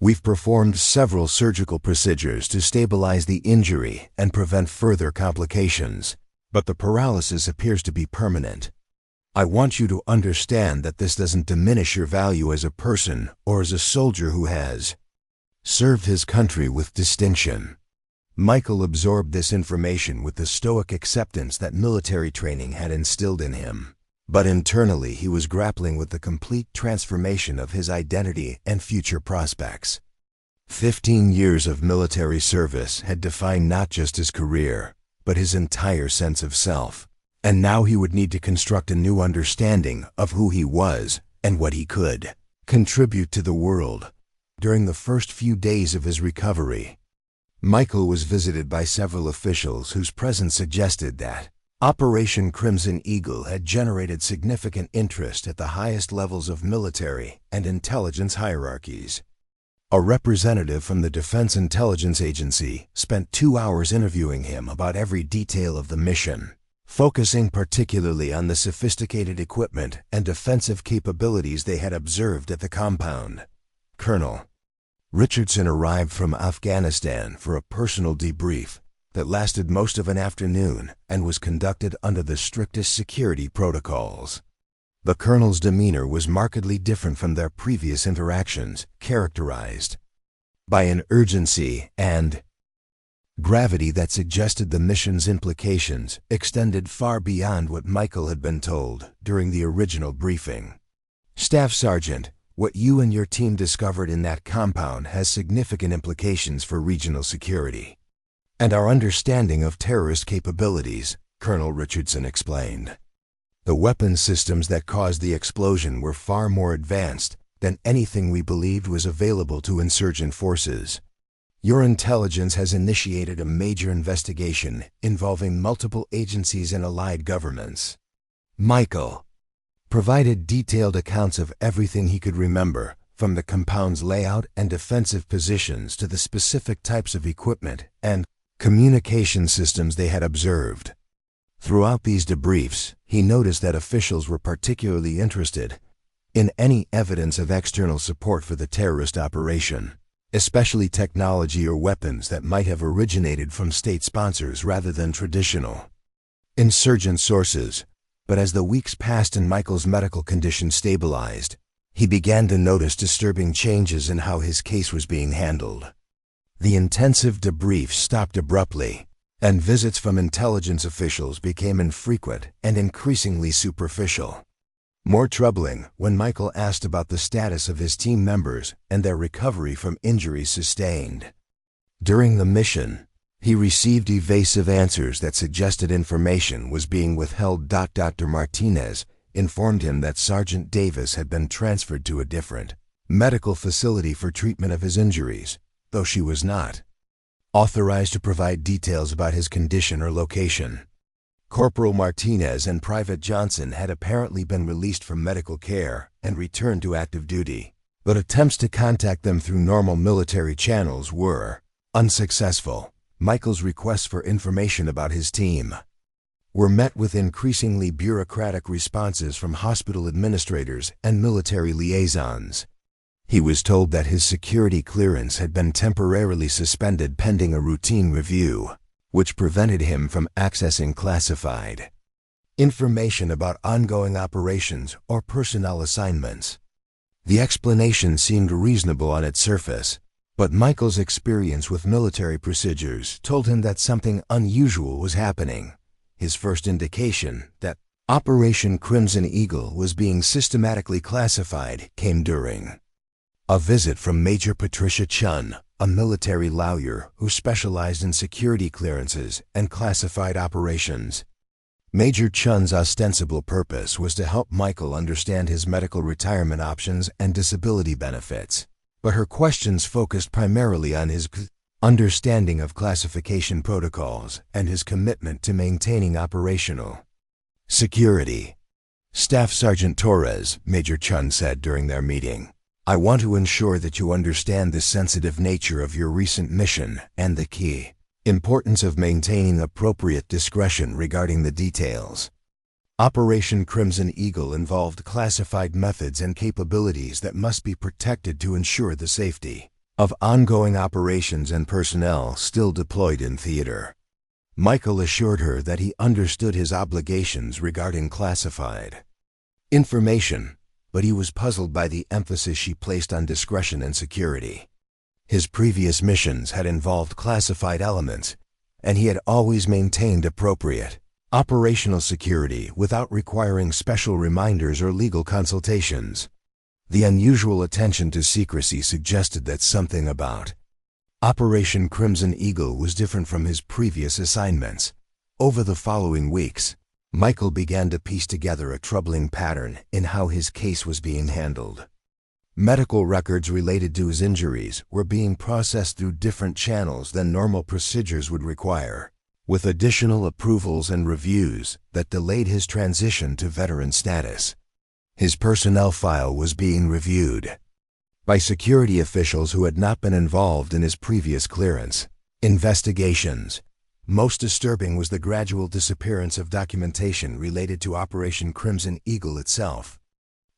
"We've performed several surgical procedures to stabilize the injury and prevent further complications, but the paralysis appears to be permanent. I want you to understand that this doesn't diminish your value as a person or as a soldier who has served his country with distinction." Michael absorbed this information with the stoic acceptance that military training had instilled in him. But internally he was grappling with the complete transformation of his identity and future prospects. 15 years of military service had defined not just his career, but his entire sense of self. And now he would need to construct a new understanding of who he was and what he could contribute to the world. During the first few days of his recovery, Michael was visited by several officials whose presence suggested that Operation Crimson Eagle had generated significant interest at the highest levels of military and intelligence hierarchies. A representative from the Defense Intelligence Agency spent 2 hours interviewing him about every detail of the mission, focusing particularly on the sophisticated equipment and defensive capabilities they had observed at the compound. Colonel Richardson arrived from Afghanistan for a personal debrief that lasted most of an afternoon and was conducted under the strictest security protocols. The colonel's demeanor was markedly different from their previous interactions, characterized by an urgency and gravity that suggested the mission's implications extended far beyond what Michael had been told during the original briefing. "Staff Sergeant, what you and your team discovered in that compound has significant implications for regional security and our understanding of terrorist capabilities," Colonel Richardson explained. "The weapons systems that caused the explosion were far more advanced than anything we believed was available to insurgent forces. Your intelligence has initiated a major investigation involving multiple agencies and allied governments." Michael provided detailed accounts of everything he could remember, from the compound's layout and defensive positions to the specific types of equipment and communication systems they had observed. Throughout these debriefs, he noticed that officials were particularly interested in any evidence of external support for the terrorist operation, especially technology or weapons that might have originated from state sponsors rather than traditional insurgent sources. But as the weeks passed and Michael's medical condition stabilized, he began to notice disturbing changes in how his case was being handled. The intensive debriefs stopped abruptly, and visits from intelligence officials became infrequent and increasingly superficial. More troubling when Michael asked about the status of his team members and their recovery from injuries sustained during the mission. He received evasive answers that suggested information was being withheld. Dr. Martinez informed him that Sergeant Davis had been transferred to a different medical facility for treatment of his injuries, though she was not authorized to provide details about his condition or location. Corporal Martinez and Private Johnson had apparently been released from medical care and returned to active duty, but attempts to contact them through normal military channels were unsuccessful. Michael's requests for information about his team were met with increasingly bureaucratic responses from hospital administrators and military liaisons. He was told that his security clearance had been temporarily suspended pending a routine review, which prevented him from accessing classified information about ongoing operations or personnel assignments. The explanation seemed reasonable on its surface, but Michael's experience with military procedures told him that something unusual was happening. His first indication that Operation Crimson Eagle was being systematically classified came during a visit from Major Patricia Chun, a military lawyer who specialized in security clearances and classified operations. Major Chun's ostensible purpose was to help Michael understand his medical retirement options and disability benefits, but her questions focused primarily on his understanding of classification protocols and his commitment to maintaining operational security. Staff Sergeant Torres, Major Chun said during their meeting, "I want to ensure that you understand the sensitive nature of your recent mission and the key importance of maintaining appropriate discretion regarding the details. Operation Crimson Eagle involved classified methods and capabilities that must be protected to ensure the safety of ongoing operations and personnel still deployed in theater." Michael assured her that he understood his obligations regarding classified information, but he was puzzled by the emphasis she placed on discretion and security. His previous missions had involved classified elements, and he had always maintained appropriate operational security without requiring special reminders or legal consultations. The unusual attention to secrecy suggested that something about Operation Crimson Eagle was different from his previous assignments. Over the following weeks, Michael began to piece together a troubling pattern in how his case was being handled. Medical records related to his injuries were being processed through different channels than normal procedures would require, with additional approvals and reviews that delayed his transition to veteran status. His personnel file was being reviewed by security officials who had not been involved in his previous clearance investigations. Most disturbing was the gradual disappearance of documentation related to Operation Crimson Eagle itself.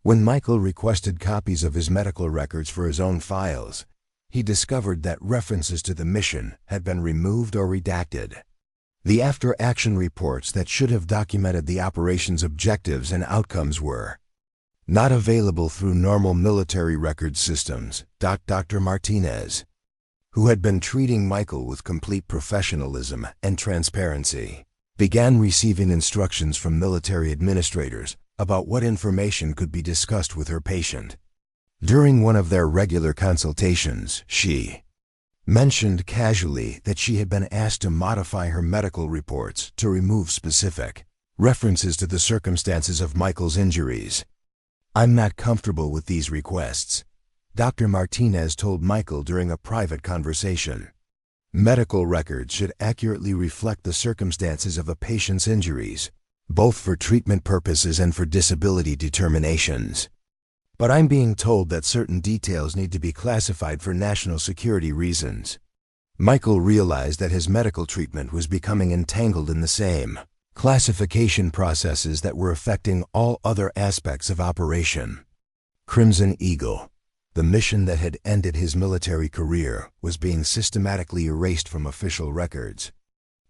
When Michael requested copies of his medical records for his own files, he discovered that references to the mission had been removed or redacted. The after-action reports that should have documented the operation's objectives and outcomes were not available through normal military record systems. Dr. Martinez, who had been treating Michael with complete professionalism and transparency, began receiving instructions from military administrators about what information could be discussed with her patient. During one of their regular consultations, she mentioned casually that she had been asked to modify her medical reports to remove specific references to the circumstances of Michael's injuries. "I'm not comfortable with these requests," Dr. Martinez told Michael during a private conversation. Medical records should accurately reflect the circumstances of a patient's injuries, both for treatment purposes and for disability determinations. "But I'm being told that certain details need to be classified for national security reasons." Michael realized that his medical treatment was becoming entangled in the same classification processes that were affecting all other aspects of Operation Crimson Eagle. The mission that had ended his military career was being systematically erased from official records,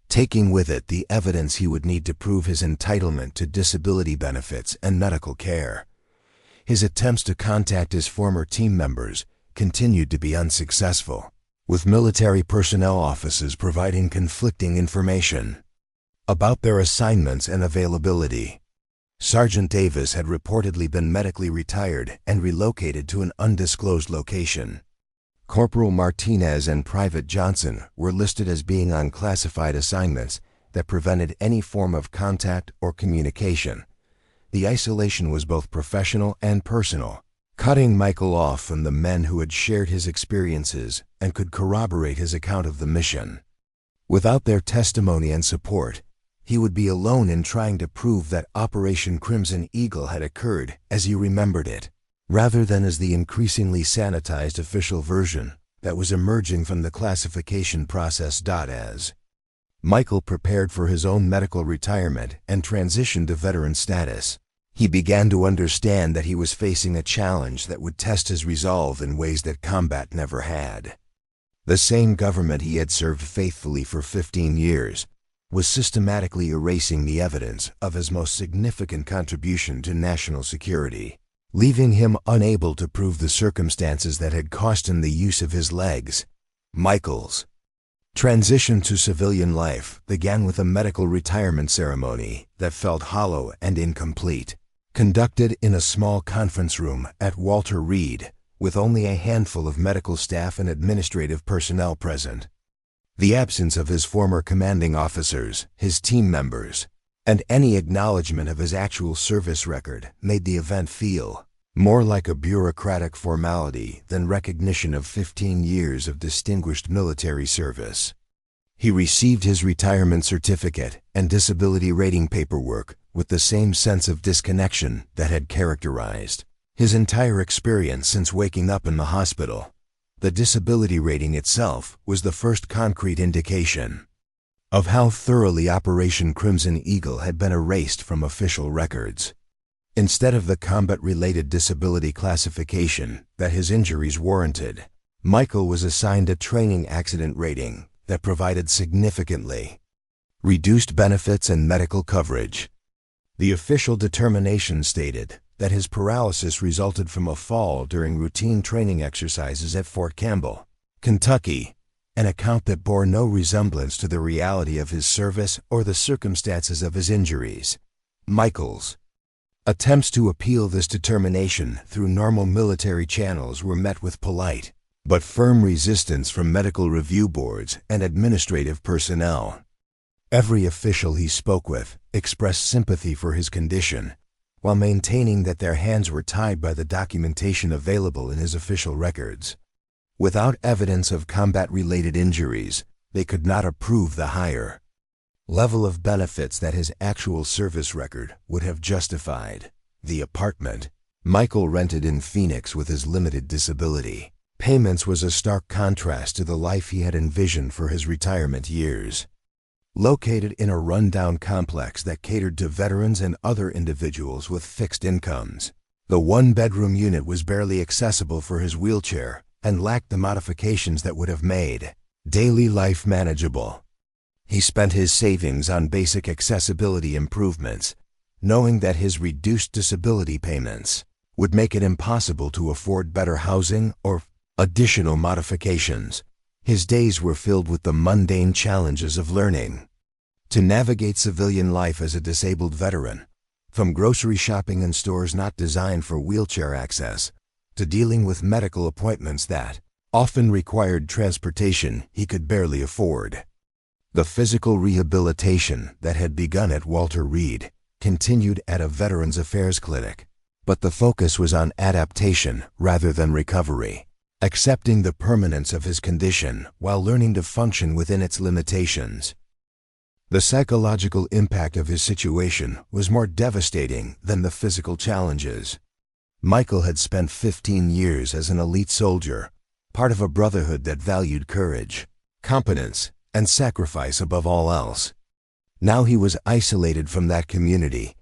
taking with it the evidence he would need to prove his entitlement to disability benefits and medical care. His attempts to contact his former team members continued to be unsuccessful, with military personnel offices providing conflicting information about their assignments and availability. Sergeant Davis had reportedly been medically retired and relocated to an undisclosed location. Corporal Martinez and Private Johnson were listed as being on classified assignments that prevented any form of contact or communication. The isolation was both professional and personal, cutting Michael off from the men who had shared his experiences and could corroborate his account of the mission. Without their testimony and support, he would be alone in trying to prove that Operation Crimson Eagle had occurred as he remembered it, rather than as the increasingly sanitized official version that was emerging from the classification process. As Michael prepared for his own medical retirement and transitioned to veteran status, he began to understand that he was facing a challenge that would test his resolve in ways that combat never had. The same government he had served faithfully for 15 years was systematically erasing the evidence of his most significant contribution to national security, leaving him unable to prove the circumstances that had cost him the use of his legs. Michael's transition to civilian life began with a medical retirement ceremony that felt hollow and incomplete, conducted in a small conference room at Walter Reed, with only a handful of medical staff and administrative personnel present. The absence of his former commanding officers, his team members, and any acknowledgement of his actual service record made the event feel more like a bureaucratic formality than recognition of 15 years of distinguished military service. He received his retirement certificate and disability rating paperwork with the same sense of disconnection that had characterized his entire experience since waking up in the hospital. The disability rating itself was the first concrete indication of how thoroughly Operation Crimson Eagle had been erased from official records. Instead of the combat-related disability classification that his injuries warranted, Michael was assigned a training accident rating that provided significantly reduced benefits and medical coverage. The official determination stated that his paralysis resulted from a fall during routine training exercises at Fort Campbell, Kentucky, an account that bore no resemblance to the reality of his service or the circumstances of his injuries. Michael's attempts to appeal this determination through normal military channels were met with polite but firm resistance from medical review boards and administrative personnel. Every official he spoke with expressed sympathy for his condition, while maintaining that their hands were tied by the documentation available in his official records. Without evidence of combat-related injuries, they could not approve the higher level of benefits that his actual service record would have justified. The apartment Michael rented in Phoenix with his limited disability payments was a stark contrast to the life he had envisioned for his retirement years. Located in a rundown complex that catered to veterans and other individuals with fixed incomes, the one-bedroom unit was barely accessible for his wheelchair and lacked the modifications that would have made daily life manageable. He spent his savings on basic accessibility improvements, knowing that his reduced disability payments would make it impossible to afford better housing or additional modifications. His days were filled with the mundane challenges of learning to navigate civilian life as a disabled veteran, from grocery shopping in stores not designed for wheelchair access, to dealing with medical appointments that often required transportation he could barely afford. The physical rehabilitation that had begun at Walter Reed continued at a Veterans Affairs clinic, but the focus was on adaptation rather than recovery, accepting the permanence of his condition while learning to function within its limitations. The psychological impact of his situation was more devastating than the physical challenges. Michael had spent 15 years as an elite soldier, part of a brotherhood that valued courage, competence, and sacrifice above all else. Now he was isolated from that community,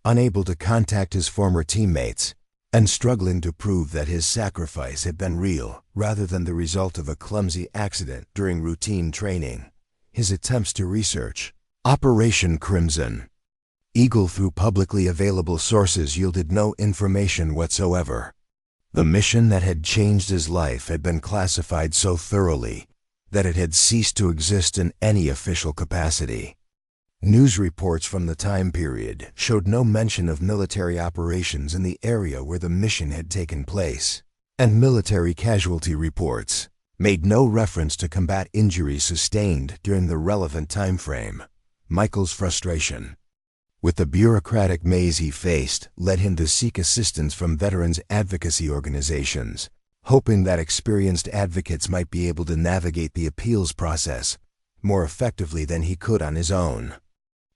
unable to contact his former teammates, and struggling to prove that his sacrifice had been real rather than the result of a clumsy accident during routine training. His attempts to research Operation Crimson Eagle through publicly available sources yielded no information whatsoever. The mission that had changed his life had been classified so thoroughly that it had ceased to exist in any official capacity. News reports from the time period showed no mention of military operations in the area where the mission had taken place, and military casualty reports made no reference to combat injuries sustained during the relevant time frame. Michael's frustration with the bureaucratic maze he faced led him to seek assistance from veterans advocacy organizations, hoping that experienced advocates might be able to navigate the appeals process more effectively than he could on his own.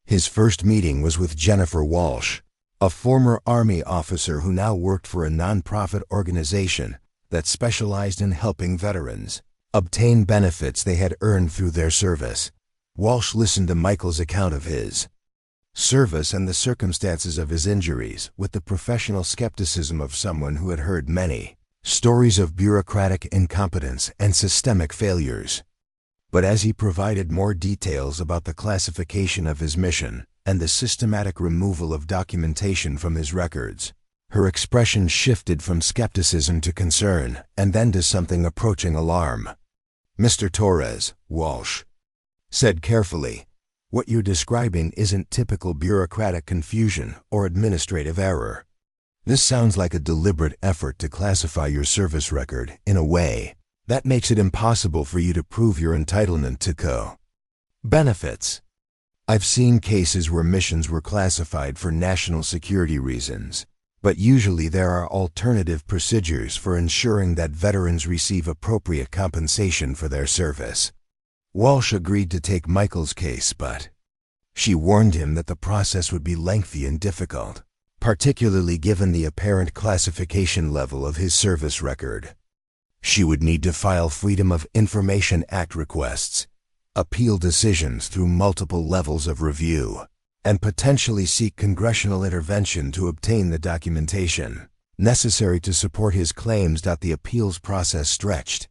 His first meeting was with Jennifer Walsh, a former Army officer who now worked for a nonprofit organization that specialized in helping veterans. obtain benefits they had earned through their service. Walsh listened to Michael's account of his service and the circumstances of his injuries with the professional skepticism of someone who had heard many stories of bureaucratic incompetence and systemic failures. But as he provided more details about the classification of his mission and the systematic removal of documentation from his records, her expression shifted from skepticism to concern and then to something approaching alarm. "Mr. Torres," Walsh said carefully, "what you're describing isn't typical bureaucratic confusion or administrative error. This sounds like a deliberate effort to classify your service record in a way that makes it impossible for you to prove your entitlement to benefits. I've seen cases where missions were classified for national security reasons, but usually there are alternative procedures for ensuring that veterans receive appropriate compensation for their service." Walsh agreed to take Michael's case, but she warned him that the process would be lengthy and difficult, particularly given the apparent classification level of his service record. She would need to file Freedom of Information Act requests, appeal decisions through multiple levels of review, and potentially seek congressional intervention to obtain the documentation necessary to support his claims. The appeals process stretched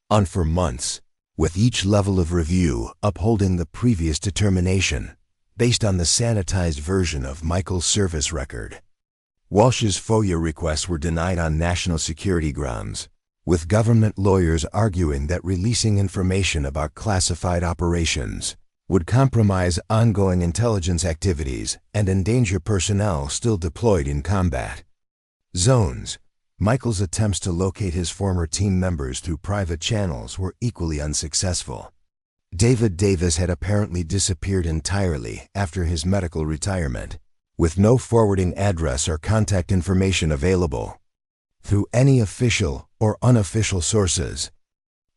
on for months, with each level of review upholding the previous determination based on the sanitized version of Michael's service record. Walsh's FOIA requests were denied on national security grounds, with government lawyers arguing that releasing information about classified operations would compromise ongoing intelligence activities and endanger personnel still deployed in combat zones. Michael's attempts to locate his former team members through private channels were equally unsuccessful. David Davis had apparently disappeared entirely after his medical retirement, with no forwarding address or contact information available through any official or unofficial sources.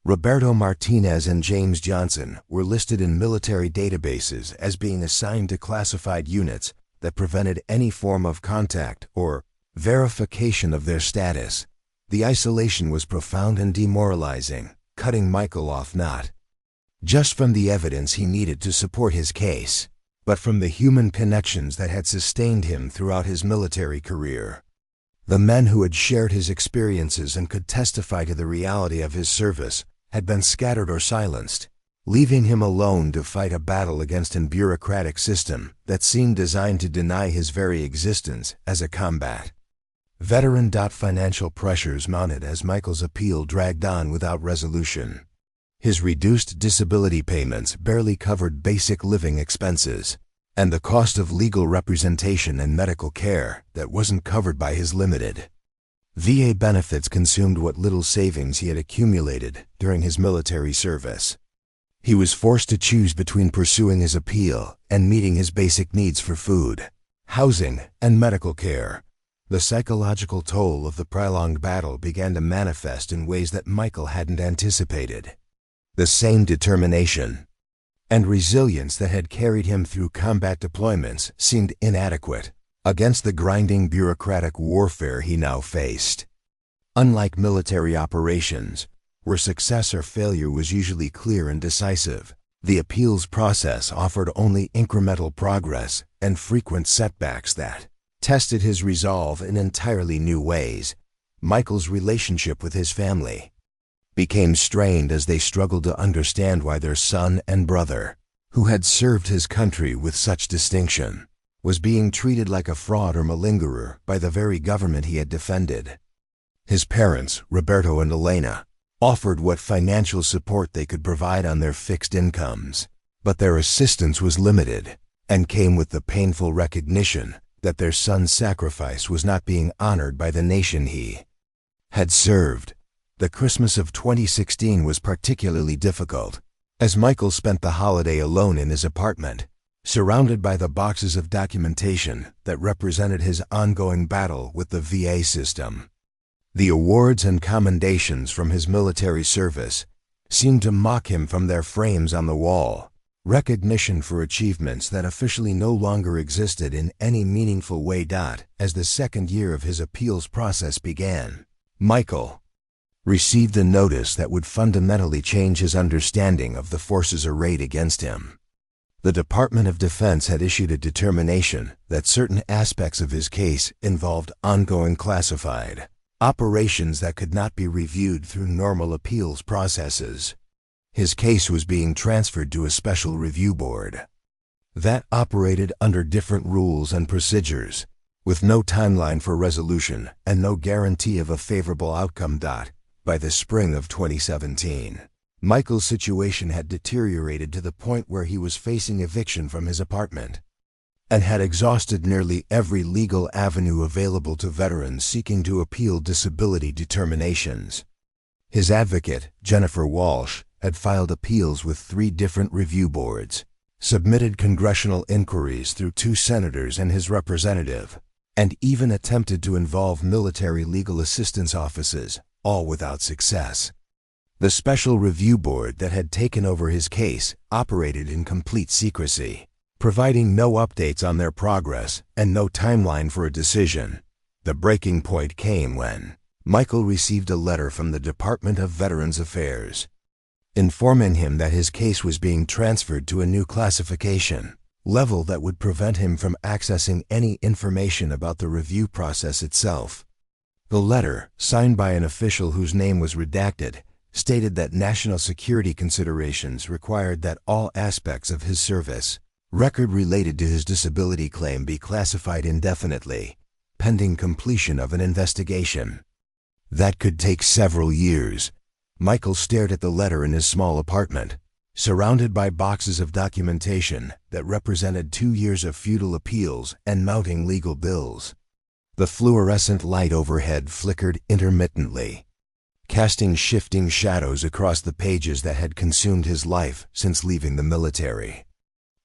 Roberto Martinez and James Johnson were listed in military databases as being assigned to classified units that prevented any form of contact or verification of their status. The isolation was profound and demoralizing, cutting Michael off not just from the evidence he needed to support his case, but from the human connections that had sustained him throughout his military career. The men who had shared his experiences and could testify to the reality of his service had been scattered or silenced, leaving him alone to fight a battle against a bureaucratic system that seemed designed to deny his very existence as a combat veteran. Financial pressures mounted as Michael's appeal dragged on without resolution. His reduced disability payments barely covered basic living expenses, and the cost of legal representation and medical care that wasn't covered by his limited VA benefits consumed what little savings he had accumulated during his military service. He was forced to choose between pursuing his appeal and meeting his basic needs for food, housing, and medical care. The psychological toll of the prolonged battle began to manifest in ways that Michael hadn't anticipated. The same determination and resilience that had carried him through combat deployments seemed inadequate against the grinding bureaucratic warfare he now faced. Unlike military operations, where success or failure was usually clear and decisive, the appeals process offered only incremental progress and frequent setbacks that tested his resolve in entirely new ways. Michael's relationship with his family became strained as they struggled to understand why their son and brother, who had served his country with such distinction, was being treated like a fraud or malingerer by the very government he had defended. His parents, Roberto and Elena, offered what financial support they could provide on their fixed incomes, but their assistance was limited and came with the painful recognition that their son's sacrifice was not being honored by the nation he had served. The Christmas of 2016 was particularly difficult, as Michael spent the holiday alone in his apartment, surrounded by the boxes of documentation that represented his ongoing battle with the VA system. The awards and commendations from his military service seemed to mock him from their frames on the wall, recognition for achievements that officially no longer existed in any meaningful way. As the second year of his appeals process began, Michael received a notice that would fundamentally change his understanding of the forces arrayed against him. The Department of Defense had issued a determination that certain aspects of his case involved ongoing classified operations that could not be reviewed through normal appeals processes. His case was being transferred to a special review board that operated under different rules and procedures, with no timeline for resolution and no guarantee of a favorable outcome. By the spring of 2017, Michael's situation had deteriorated to the point where he was facing eviction from his apartment and had exhausted nearly every legal avenue available to veterans seeking to appeal disability determinations. His advocate, Jennifer Walsh, had filed appeals with 3 different review boards, submitted congressional inquiries through 2 senators and his representative, and even attempted to involve military legal assistance offices, all without success. The special review board that had taken over his case operated in complete secrecy, providing no updates on their progress and no timeline for a decision. The breaking point came when Michael received a letter from the Department of Veterans Affairs, informing him that his case was being transferred to a new classification level that would prevent him from accessing any information about the review process itself. The letter, signed by an official whose name was redacted, stated that national security considerations required that all aspects of his service record related to his disability claim be classified indefinitely, pending completion of an investigation. That could take several years. Michael stared at the letter in his small apartment, surrounded by boxes of documentation that represented 2 years of futile appeals and mounting legal bills. The fluorescent light overhead flickered intermittently, casting shifting shadows across the pages that had consumed his life since leaving the military.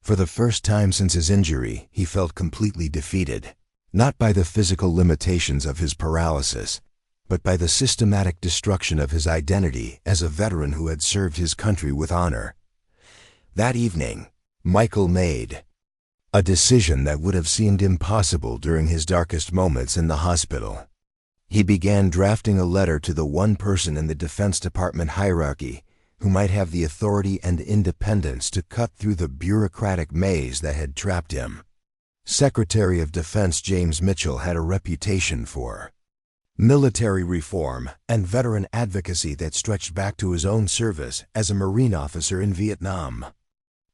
For the first time since his injury, he felt completely defeated, not by the physical limitations of his paralysis, but by the systematic destruction of his identity as a veteran who had served his country with honor. That evening, Michael made a decision that would have seemed impossible during his darkest moments in the hospital. He began drafting a letter to the one person in the Defense Department hierarchy who might have the authority and independence to cut through the bureaucratic maze that had trapped him. Secretary of Defense James Mitchell had a reputation for military reform and veteran advocacy that stretched back to his own service as a Marine officer in Vietnam.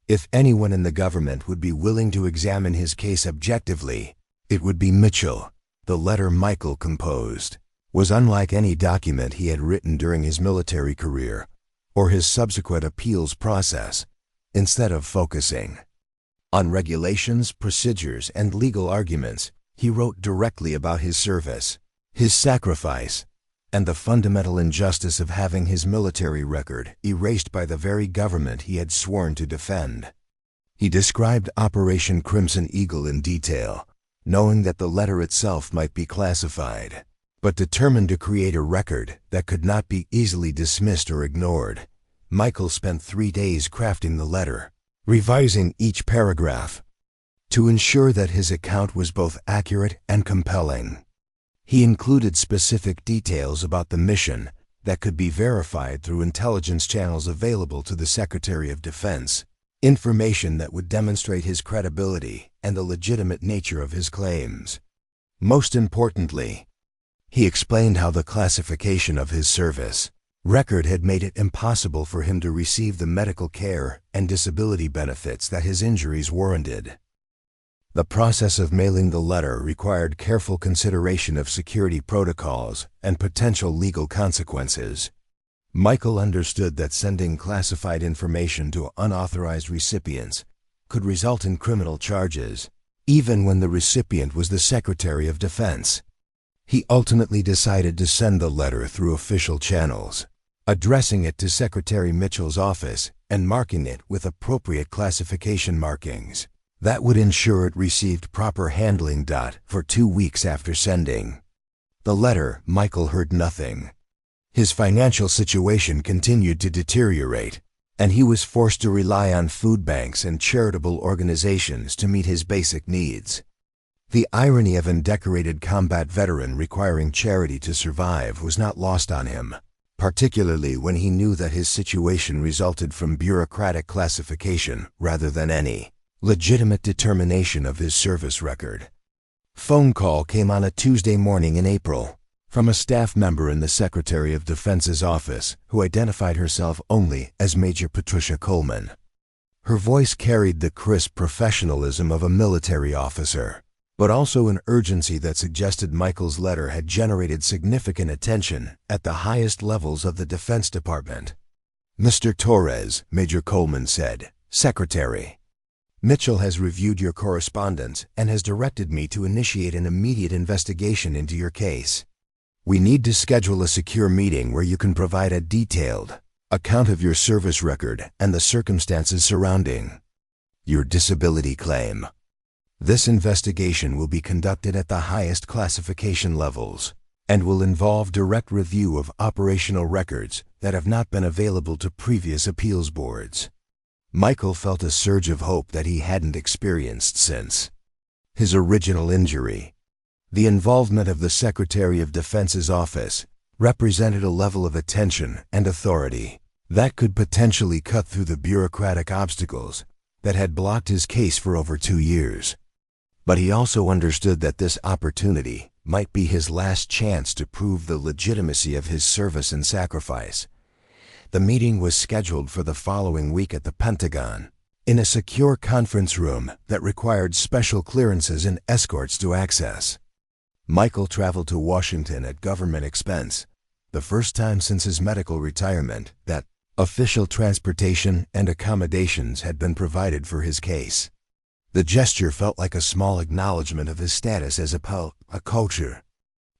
If anyone in the government would be willing to examine his case objectively, it would be Mitchell. The letter Michael composed was unlike any document he had written during his military career or his subsequent appeals process. Instead of focusing on regulations, procedures, and legal arguments, he wrote directly about his service, his sacrifice, and the fundamental injustice of having his military record erased by the very government he had sworn to defend. He described Operation Crimson Eagle in detail, knowing that the letter itself might be classified, but determined to create a record that could not be easily dismissed or ignored. Michael spent 3 days crafting the letter, revising each paragraph to ensure that his account was both accurate and compelling. He included specific details about the mission that could be verified through intelligence channels available to the Secretary of Defense, information that would demonstrate his credibility and the legitimate nature of his claims. Most importantly, he explained how the classification of his service record had made it impossible for him to receive the medical care and disability benefits that his injuries warranted. The process of mailing the letter required careful consideration of security protocols and potential legal consequences. Michael understood that sending classified information to unauthorized recipients could result in criminal charges, even when the recipient was the Secretary of Defense. He ultimately decided to send the letter through official channels, addressing it to Secretary Mitchell's office and marking it with appropriate classification markings that would ensure it received proper handling. For 2 weeks after sending the letter, Michael heard nothing. His financial situation continued to deteriorate, and he was forced to rely on food banks and charitable organizations to meet his basic needs. The irony of an undecorated combat veteran requiring charity to survive was not lost on him. particularly when he knew that his situation resulted from bureaucratic classification rather than any legitimate determination of his service record. Phone call came on a Tuesday morning in April from a staff member in the Secretary of Defense's office who identified herself only as Major Patricia Coleman. Her voice carried the crisp professionalism of a military officer, but also an urgency that suggested Michael's letter had generated significant attention at the highest levels of the Defense Department. "Mr. Torres," Major Coleman said, "Secretary Mitchell has reviewed your correspondence and has directed me to initiate an immediate investigation into your case. We need to schedule a secure meeting where you can provide a detailed account of your service record and the circumstances surrounding your disability claim. This investigation will be conducted at the highest classification levels and will involve direct review of operational records that have not been available to previous appeals boards." Michael felt a surge of hope that he hadn't experienced since his original injury. The involvement of the Secretary of Defense's office represented a level of attention and authority that could potentially cut through the bureaucratic obstacles that had blocked his case for over 2 years. But he also understood that this opportunity might be his last chance to prove the legitimacy of his service and sacrifice. The meeting was scheduled for the following week at the Pentagon, in a secure conference room that required special clearances and escorts to access. Michael traveled to Washington at government expense, the first time since his medical retirement that official transportation and accommodations had been provided for his case. The gesture felt like a small acknowledgement of his status as a culture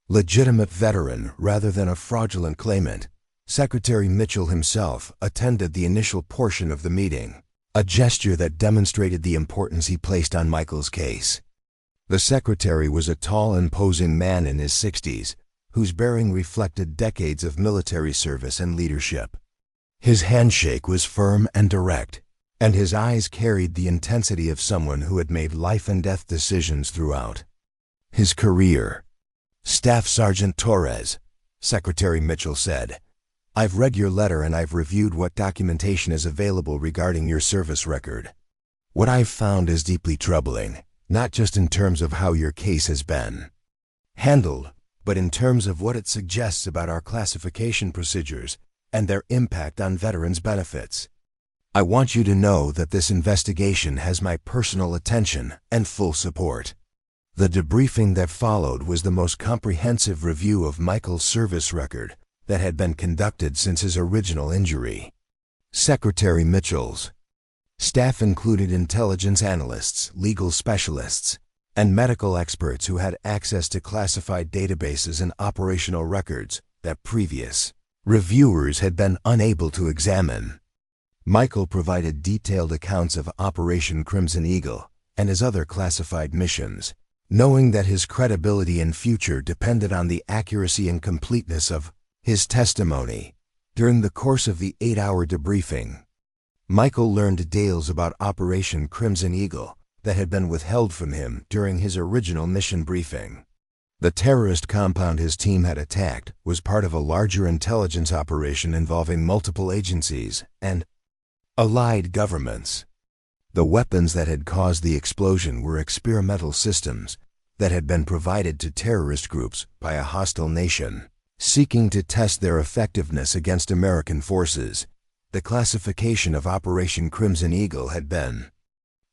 legitimate veteran rather than a fraudulent claimant. Secretary Mitchell himself attended the initial portion of the meeting, a gesture that demonstrated the importance he placed on Michael's case. The secretary was a tall, imposing man in his 60s, whose bearing reflected decades of military service and leadership. His handshake was firm and direct, and his eyes carried the intensity of someone who had made life-and-death decisions throughout his career. "Staff Sergeant Torres," Secretary Mitchell said, "I've read your letter and I've reviewed what documentation is available regarding your service record. What I've found is deeply troubling, not just in terms of how your case has been handled, but in terms of what it suggests about our classification procedures and their impact on veterans' benefits. I want you to know that this investigation has my personal attention and full support." The debriefing that followed was the most comprehensive review of Michael's service record that had been conducted since his original injury. Secretary Mitchell's staff included intelligence analysts, legal specialists, and medical experts who had access to classified databases and operational records that previous reviewers had been unable to examine. Michael provided detailed accounts of Operation Crimson Eagle and his other classified missions, knowing that his credibility and future depended on the accuracy and completeness of his testimony. During the course of the 8-hour debriefing, Michael learned details about Operation Crimson Eagle that had been withheld from him during his original mission briefing. The terrorist compound his team had attacked was part of a larger intelligence operation involving multiple agencies and allied governments. The weapons that had caused the explosion were experimental systems that had been provided to terrorist groups by a hostile nation seeking to test their effectiveness against American forces. The classification of Operation Crimson Eagle had been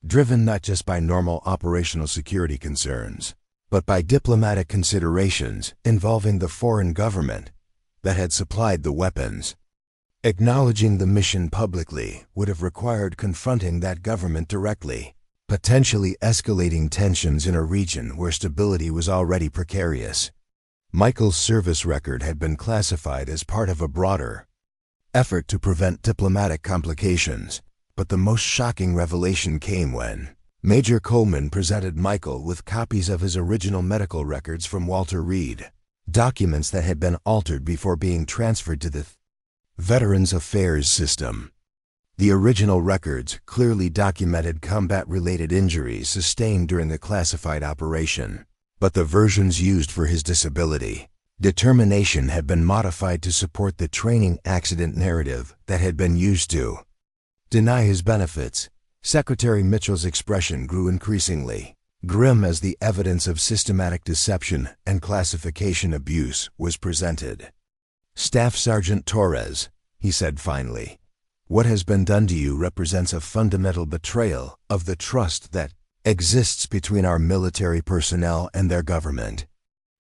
driven not just by normal operational security concerns, but by diplomatic considerations involving the foreign government that had supplied the weapons. Acknowledging the mission publicly would have required confronting that government directly, potentially escalating tensions in a region where stability was already precarious. Michael's service record had been classified as part of a broader effort to prevent diplomatic complications, but the most shocking revelation came when Major Coleman presented Michael with copies of his original medical records from Walter Reed, documents that had been altered before being transferred to the Veterans Affairs system. The original records clearly documented combat-related injuries sustained during the classified operation, but the versions used for his disability Determination had been modified to support the training accident narrative that had been used to deny his benefits. Secretary Mitchell's expression grew increasingly grim as the evidence of systematic deception and classification abuse was presented. "Staff Sergeant Torres," he said finally, "what has been done to you represents a fundamental betrayal of the trust that exists between our military personnel and their government.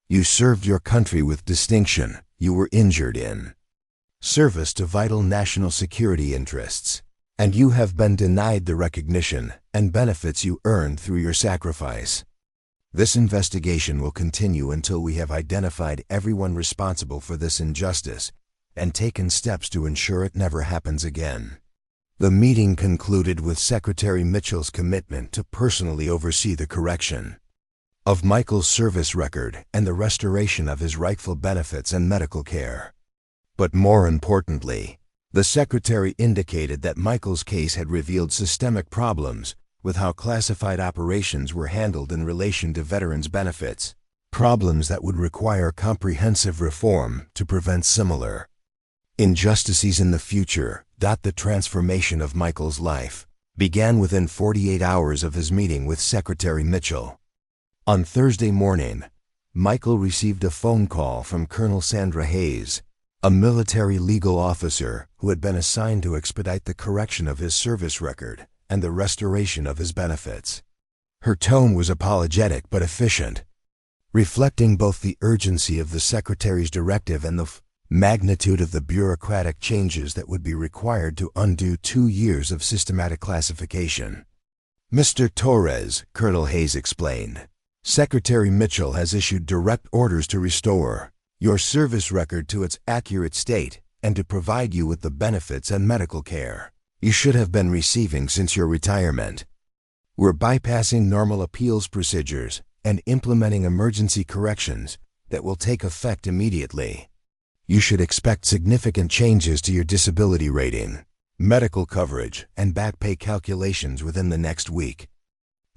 You served your country with distinction. You were injured in service to vital national security interests, and you have been denied the recognition and benefits you earned through your sacrifice. This investigation will continue until we have identified everyone responsible for this injustice and taken steps to ensure it never happens again." The meeting concluded with Secretary Mitchell's commitment to personally oversee the correction of Michael's service record and the restoration of his rightful benefits and medical care. But more importantly, the Secretary indicated that Michael's case had revealed systemic problems with how classified operations were handled in relation to veterans' benefits, problems that would require comprehensive reform to prevent similar injustices in the future. The transformation of Michael's life began within 48 hours of his meeting with Secretary Mitchell. On Thursday morning, Michael received a phone call from Colonel Sandra Hayes, a military legal officer who had been assigned to expedite the correction of his service record and the restoration of his benefits. Her tone was apologetic but efficient, reflecting both the urgency of the Secretary's directive and the magnitude of the bureaucratic changes that would be required to undo 2 years of systematic classification. "Mr. Torres," Colonel Hayes explained, "Secretary Mitchell has issued direct orders to restore your service record to its accurate state and to provide you with the benefits and medical care you should have been receiving since your retirement. We're bypassing normal appeals procedures and implementing emergency corrections that will take effect immediately. You should expect significant changes to your disability rating, medical coverage, and back pay calculations within the next week."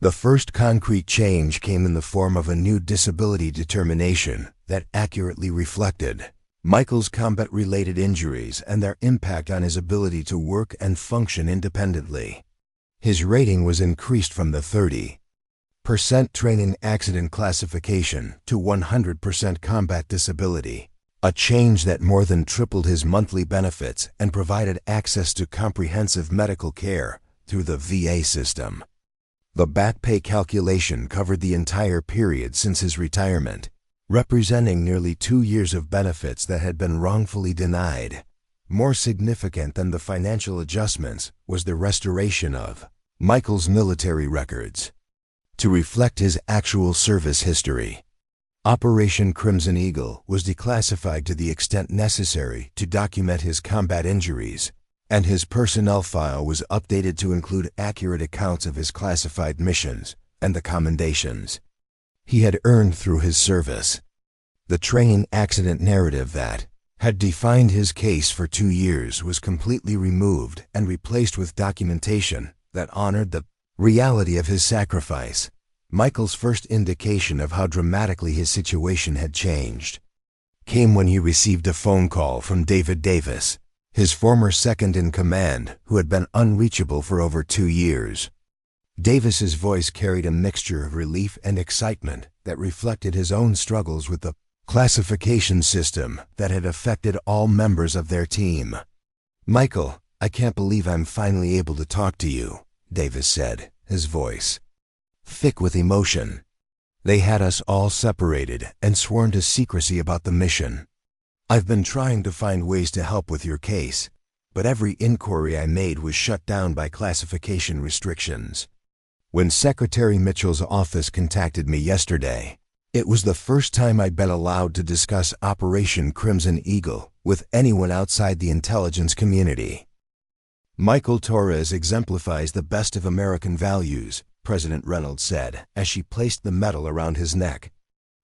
The first concrete change came in the form of a new disability determination that accurately reflected Michael's combat-related injuries and their impact on his ability to work and function independently. His rating was increased from the 30% training accident classification to 100% combat disability, a change that more than tripled his monthly benefits and provided access to comprehensive medical care through the VA system. The back pay calculation covered the entire period since his retirement, representing nearly 2 years of benefits that had been wrongfully denied. More significant than the financial adjustments was the restoration of Michael's military records to reflect his actual service history. Operation Crimson Eagle was declassified to the extent necessary to document his combat injuries, and his personnel file was updated to include accurate accounts of his classified missions and the commendations he had earned through his service. The training accident narrative that had defined his case for 2 years was completely removed and replaced with documentation that honored the reality of his sacrifice. Michael's first indication of how dramatically his situation had changed came when he received a phone call from David Davis, his former second-in-command, who had been unreachable for over 2 years. Davis's voice carried a mixture of relief and excitement that reflected his own struggles with the classification system that had affected all members of their team. "Michael, I can't believe I'm finally able to talk to you," Davis said, his voice thick with emotion. "They had us all separated and sworn to secrecy about the mission. I've been trying to find ways to help with your case, but every inquiry I made was shut down by classification restrictions. When Secretary Mitchell's office contacted me yesterday, it was the first time I'd been allowed to discuss Operation Crimson Eagle with anyone outside the intelligence community." "Michael Torres exemplifies the best of American values," President Reynolds said as she placed the medal around his neck.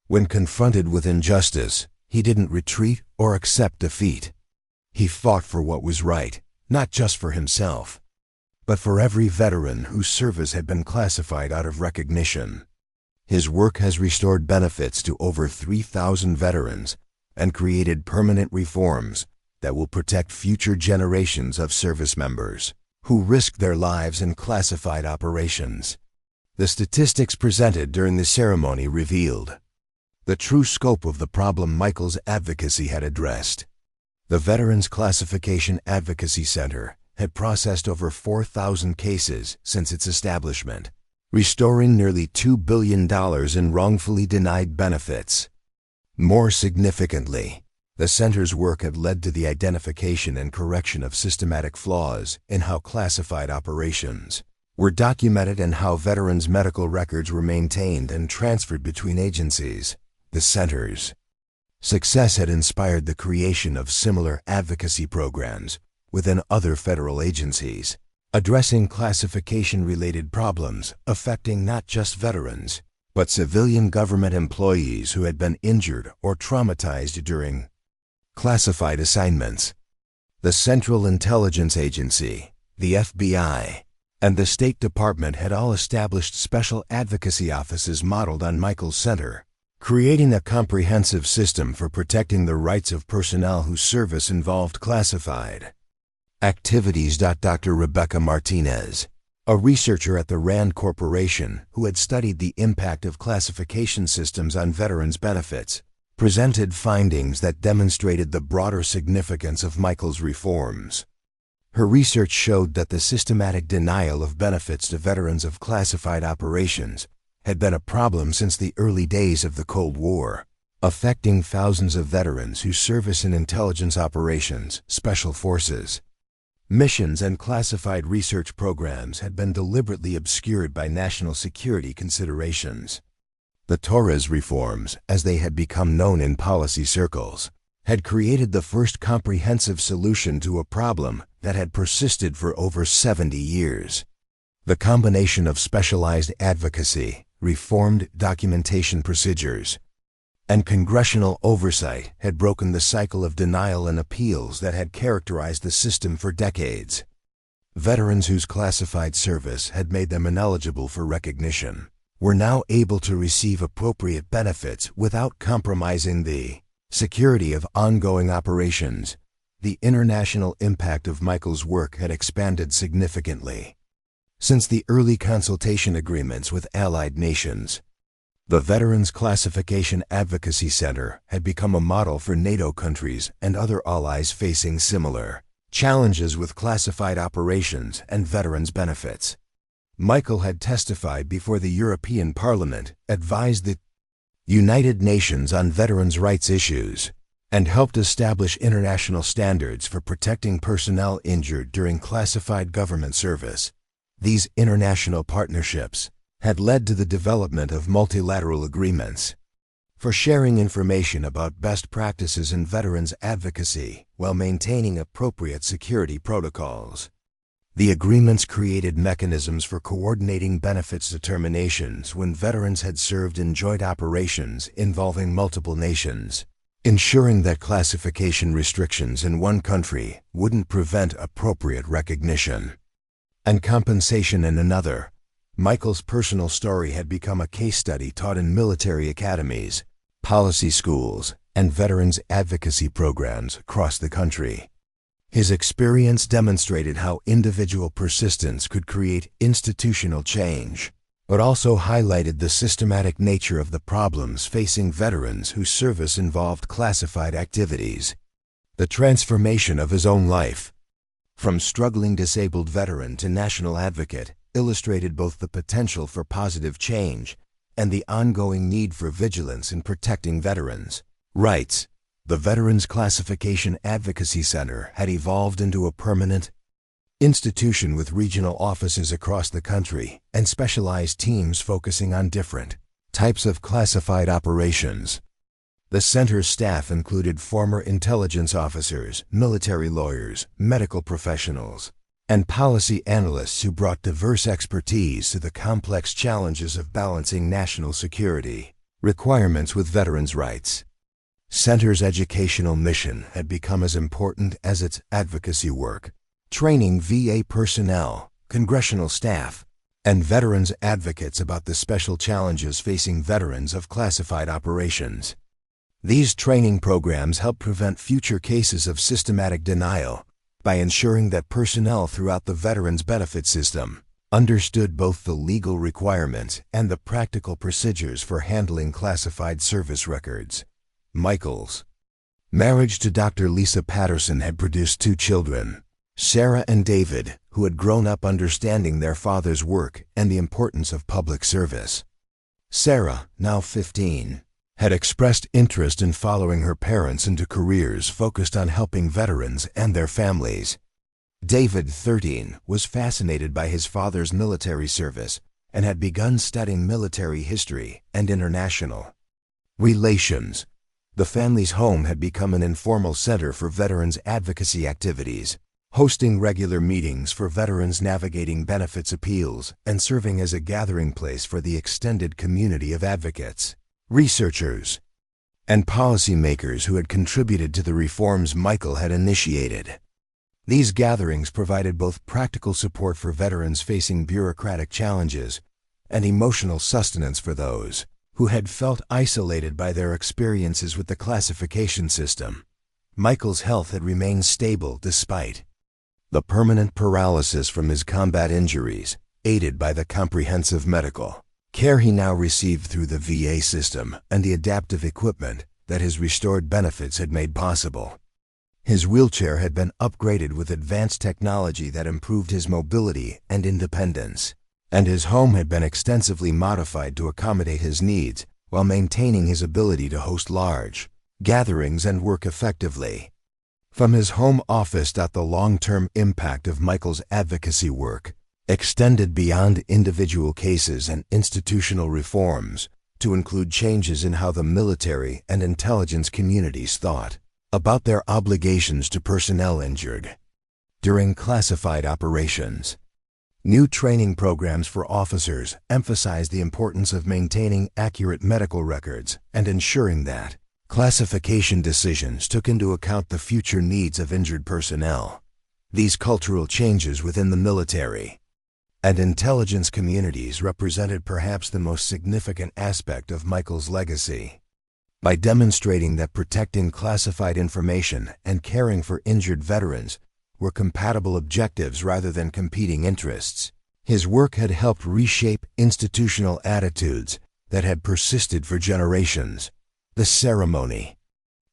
"When confronted with injustice, he didn't retreat or accept defeat. He fought for what was right, not just for himself, but for every veteran whose service had been classified out of recognition. His work has restored benefits to over 3,000 veterans, and created permanent reforms that will protect future generations of service members who risk their lives in classified operations. The statistics presented during the ceremony revealed the true scope of the problem Michael's advocacy had addressed. The Veterans Classification Advocacy Center had processed over 4,000 cases since its establishment, restoring nearly $2 billion in wrongfully denied benefits. More significantly, the center's work had led to the identification and correction of systematic flaws in how classified operations were documented and how veterans' medical records were maintained and transferred between agencies. The center's success had inspired the creation of similar advocacy programs within other federal agencies, addressing classification-related problems affecting not just veterans, but civilian government employees who had been injured or traumatized during classified assignments. The Central Intelligence Agency, the FBI, and the State Department had all established special advocacy offices modeled on Michael's center, creating a comprehensive system for protecting the rights of personnel whose service involved classified activities. Dr. Rebecca Martinez, a researcher at the RAND Corporation who had studied the impact of classification systems on veterans' benefits, presented findings that demonstrated the broader significance of Michael's reforms. Her research showed that the systematic denial of benefits to veterans of classified operations had been a problem since the early days of the Cold War, affecting thousands of veterans whose service in intelligence operations, special forces, missions, and classified research programs had been deliberately obscured by national security considerations. The Torres reforms, as they had become known in policy circles, had created the first comprehensive solution to a problem that had persisted for over 70 years. The combination of specialized advocacy, reformed documentation procedures, and congressional oversight had broken the cycle of denial and appeals that had characterized the system for decades. Veterans whose classified service had made them ineligible for recognition were now able to receive appropriate benefits without compromising the security of ongoing operations. The international impact of Michael's work had expanded significantly. Since the early consultation agreements with allied nations, the Veterans Classification Advocacy Center had become a model for NATO countries and other allies facing similar challenges with classified operations and veterans' benefits. Michael had testified before the European Parliament, advised the United Nations on veterans' rights issues, and helped establish international standards for protecting personnel injured during classified government service. These international partnerships had led to the development of multilateral agreements for sharing information about best practices in veterans advocacy while maintaining appropriate security protocols. The agreements created mechanisms for coordinating benefits determinations when veterans had served in joint operations involving multiple nations, ensuring that classification restrictions in one country wouldn't prevent appropriate recognition and compensation in another. Michael's personal story had become a case study taught in military academies, policy schools, and veterans advocacy programs across the country. His experience demonstrated how individual persistence could create institutional change, but also highlighted the systematic nature of the problems facing veterans whose service involved classified activities. The transformation of his own life, from struggling disabled veteran to national advocate, illustrated both the potential for positive change and the ongoing need for vigilance in protecting veterans' rights. The Veterans Classification Advocacy Center had evolved into a permanent institution with regional offices across the country and specialized teams focusing on different types of classified operations. The center's staff included former intelligence officers, military lawyers, medical professionals, and policy analysts who brought diverse expertise to the complex challenges of balancing national security requirements with veterans' rights. Center's educational mission had become as important as its advocacy work, training VA personnel, congressional staff, and veterans advocates about the special challenges facing veterans of classified operations. These training programs help prevent future cases of systematic denial by ensuring that personnel throughout the Veterans Benefit System understood both the legal requirements and the practical procedures for handling classified service records. Michael's marriage to Dr. Lisa Patterson had produced 2 children, Sarah and David, who had grown up understanding their father's work and the importance of public service. Sarah, now 15, had expressed interest in following her parents into careers focused on helping veterans and their families. David, 13, was fascinated by his father's military service and had begun studying military history and international relations. The family's home had become an informal center for veterans advocacy activities, hosting regular meetings for veterans navigating benefits appeals and serving as a gathering place for the extended community of advocates, researchers, and policymakers who had contributed to the reforms Michael had initiated. These gatherings provided both practical support for veterans facing bureaucratic challenges and emotional sustenance for those who had felt isolated by their experiences with the classification system. Michael's health had remained stable despite the permanent paralysis from his combat injuries, aided by the comprehensive medical care he now received through the VA system and the adaptive equipment that his restored benefits had made possible. His wheelchair had been upgraded with advanced technology that improved his mobility and independence, and his home had been extensively modified to accommodate his needs while maintaining his ability to host large gatherings and work effectively. From his home office, the long-term impact of Michael's advocacy work extended beyond individual cases and institutional reforms to include changes in how the military and intelligence communities thought about their obligations to personnel injured during classified operations. New training programs for officers emphasized the importance of maintaining accurate medical records and ensuring that classification decisions took into account the future needs of injured personnel. These cultural changes within the military and intelligence communities represented perhaps the most significant aspect of Michael's legacy. By demonstrating that protecting classified information and caring for injured veterans were compatible objectives rather than competing interests, his work had helped reshape institutional attitudes that had persisted for generations. The ceremony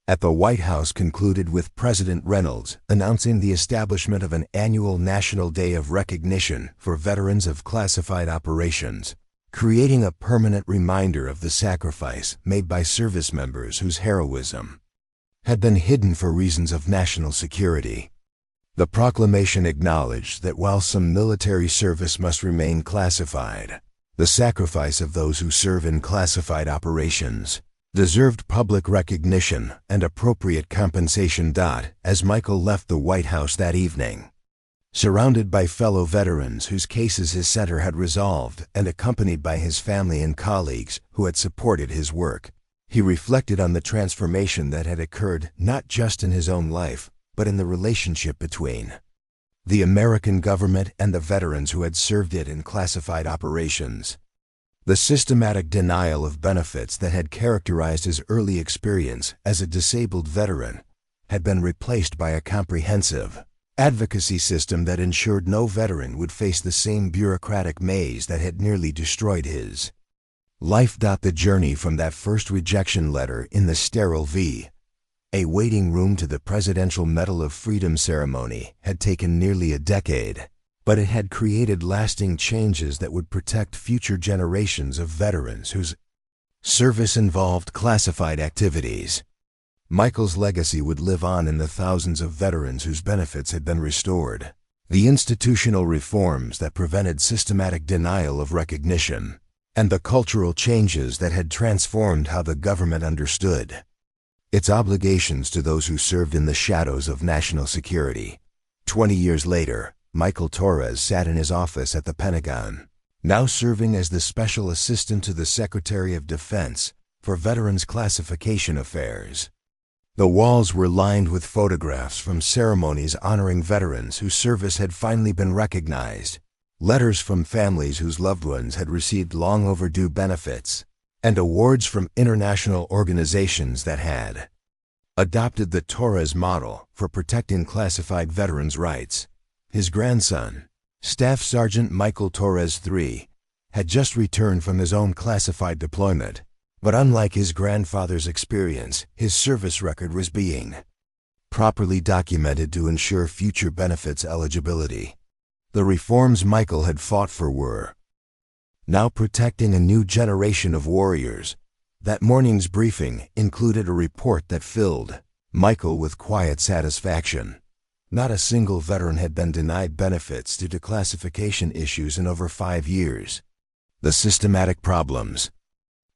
at the White House concluded with President Reynolds announcing the establishment of an annual National Day of Recognition for veterans of classified operations, creating a permanent reminder of the sacrifice made by service members whose heroism had been hidden for reasons of national security. The proclamation acknowledged that while some military service must remain classified, the sacrifice of those who serve in classified operations deserved public recognition and appropriate compensation. As Michael left the White House that evening, surrounded by fellow veterans whose cases his center had resolved and accompanied by his family and colleagues who had supported his work, he reflected on the transformation that had occurred not just in his own life, but in the relationship between the American government and the veterans who had served it in classified operations. The systematic denial of benefits that had characterized his early experience as a disabled veteran had been replaced by a comprehensive advocacy system that ensured no veteran would face the same bureaucratic maze that had nearly destroyed his life. The journey from that first rejection letter in the sterile VA waiting room to the Presidential Medal of Freedom ceremony had taken nearly a decade, but it had created lasting changes that would protect future generations of veterans whose service involved classified activities. Michael's legacy would live on in the thousands of veterans whose benefits had been restored, the institutional reforms that prevented systematic denial of recognition, and the cultural changes that had transformed how the government understood its obligations to those who served in the shadows of national security. 20 years later, Michael Torres sat in his office at the Pentagon, now serving as the Special Assistant to the Secretary of Defense for Veterans Classification Affairs. The walls were lined with photographs from ceremonies honoring veterans whose service had finally been recognized, letters from families whose loved ones had received long overdue benefits, and awards from international organizations that had adopted the Torres model for protecting classified veterans' rights. His grandson, Staff Sergeant Michael Torres III, had just returned from his own classified deployment, but unlike his grandfather's experience, his service record was being properly documented to ensure future benefits eligibility. The reforms Michael had fought for were now protecting a new generation of warriors. That morning's briefing included a report that filled Michael with quiet satisfaction. Not a single veteran had been denied benefits due to classification issues in over 5 years. The systematic problems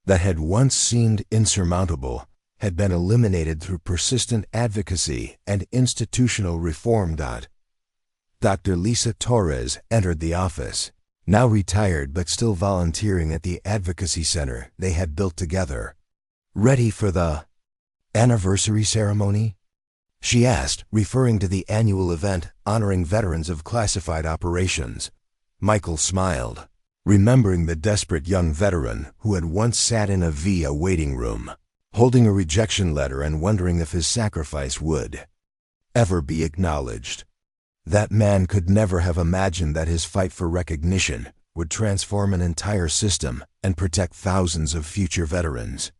that had once seemed insurmountable had been eliminated through persistent advocacy and institutional reform. Dr. Lisa Torres entered the office, now retired but still volunteering at the advocacy center they had built together. "Ready for the anniversary ceremony?" she asked, referring to the annual event honoring veterans of classified operations. Michael smiled, remembering the desperate young veteran who had once sat in a VA waiting room, holding a rejection letter and wondering if his sacrifice would ever be acknowledged. That man could never have imagined that his fight for recognition would transform an entire system and protect thousands of future veterans.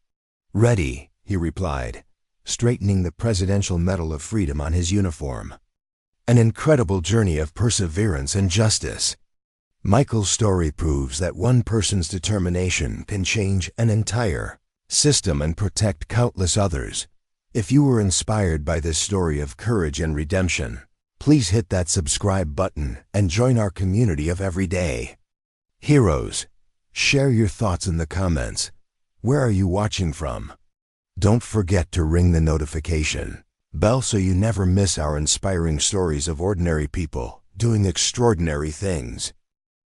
"Ready," he replied, straightening the Presidential Medal of Freedom on his uniform. An incredible journey of perseverance and justice. Michael's story proves that one person's determination can change an entire system and protect countless others. If you were inspired by this story of courage and redemption, please hit that subscribe button and join our community of everyday heroes. Share your thoughts in the comments. Where are you watching from? Don't forget to ring the notification bell so you never miss our inspiring stories of ordinary people doing extraordinary things.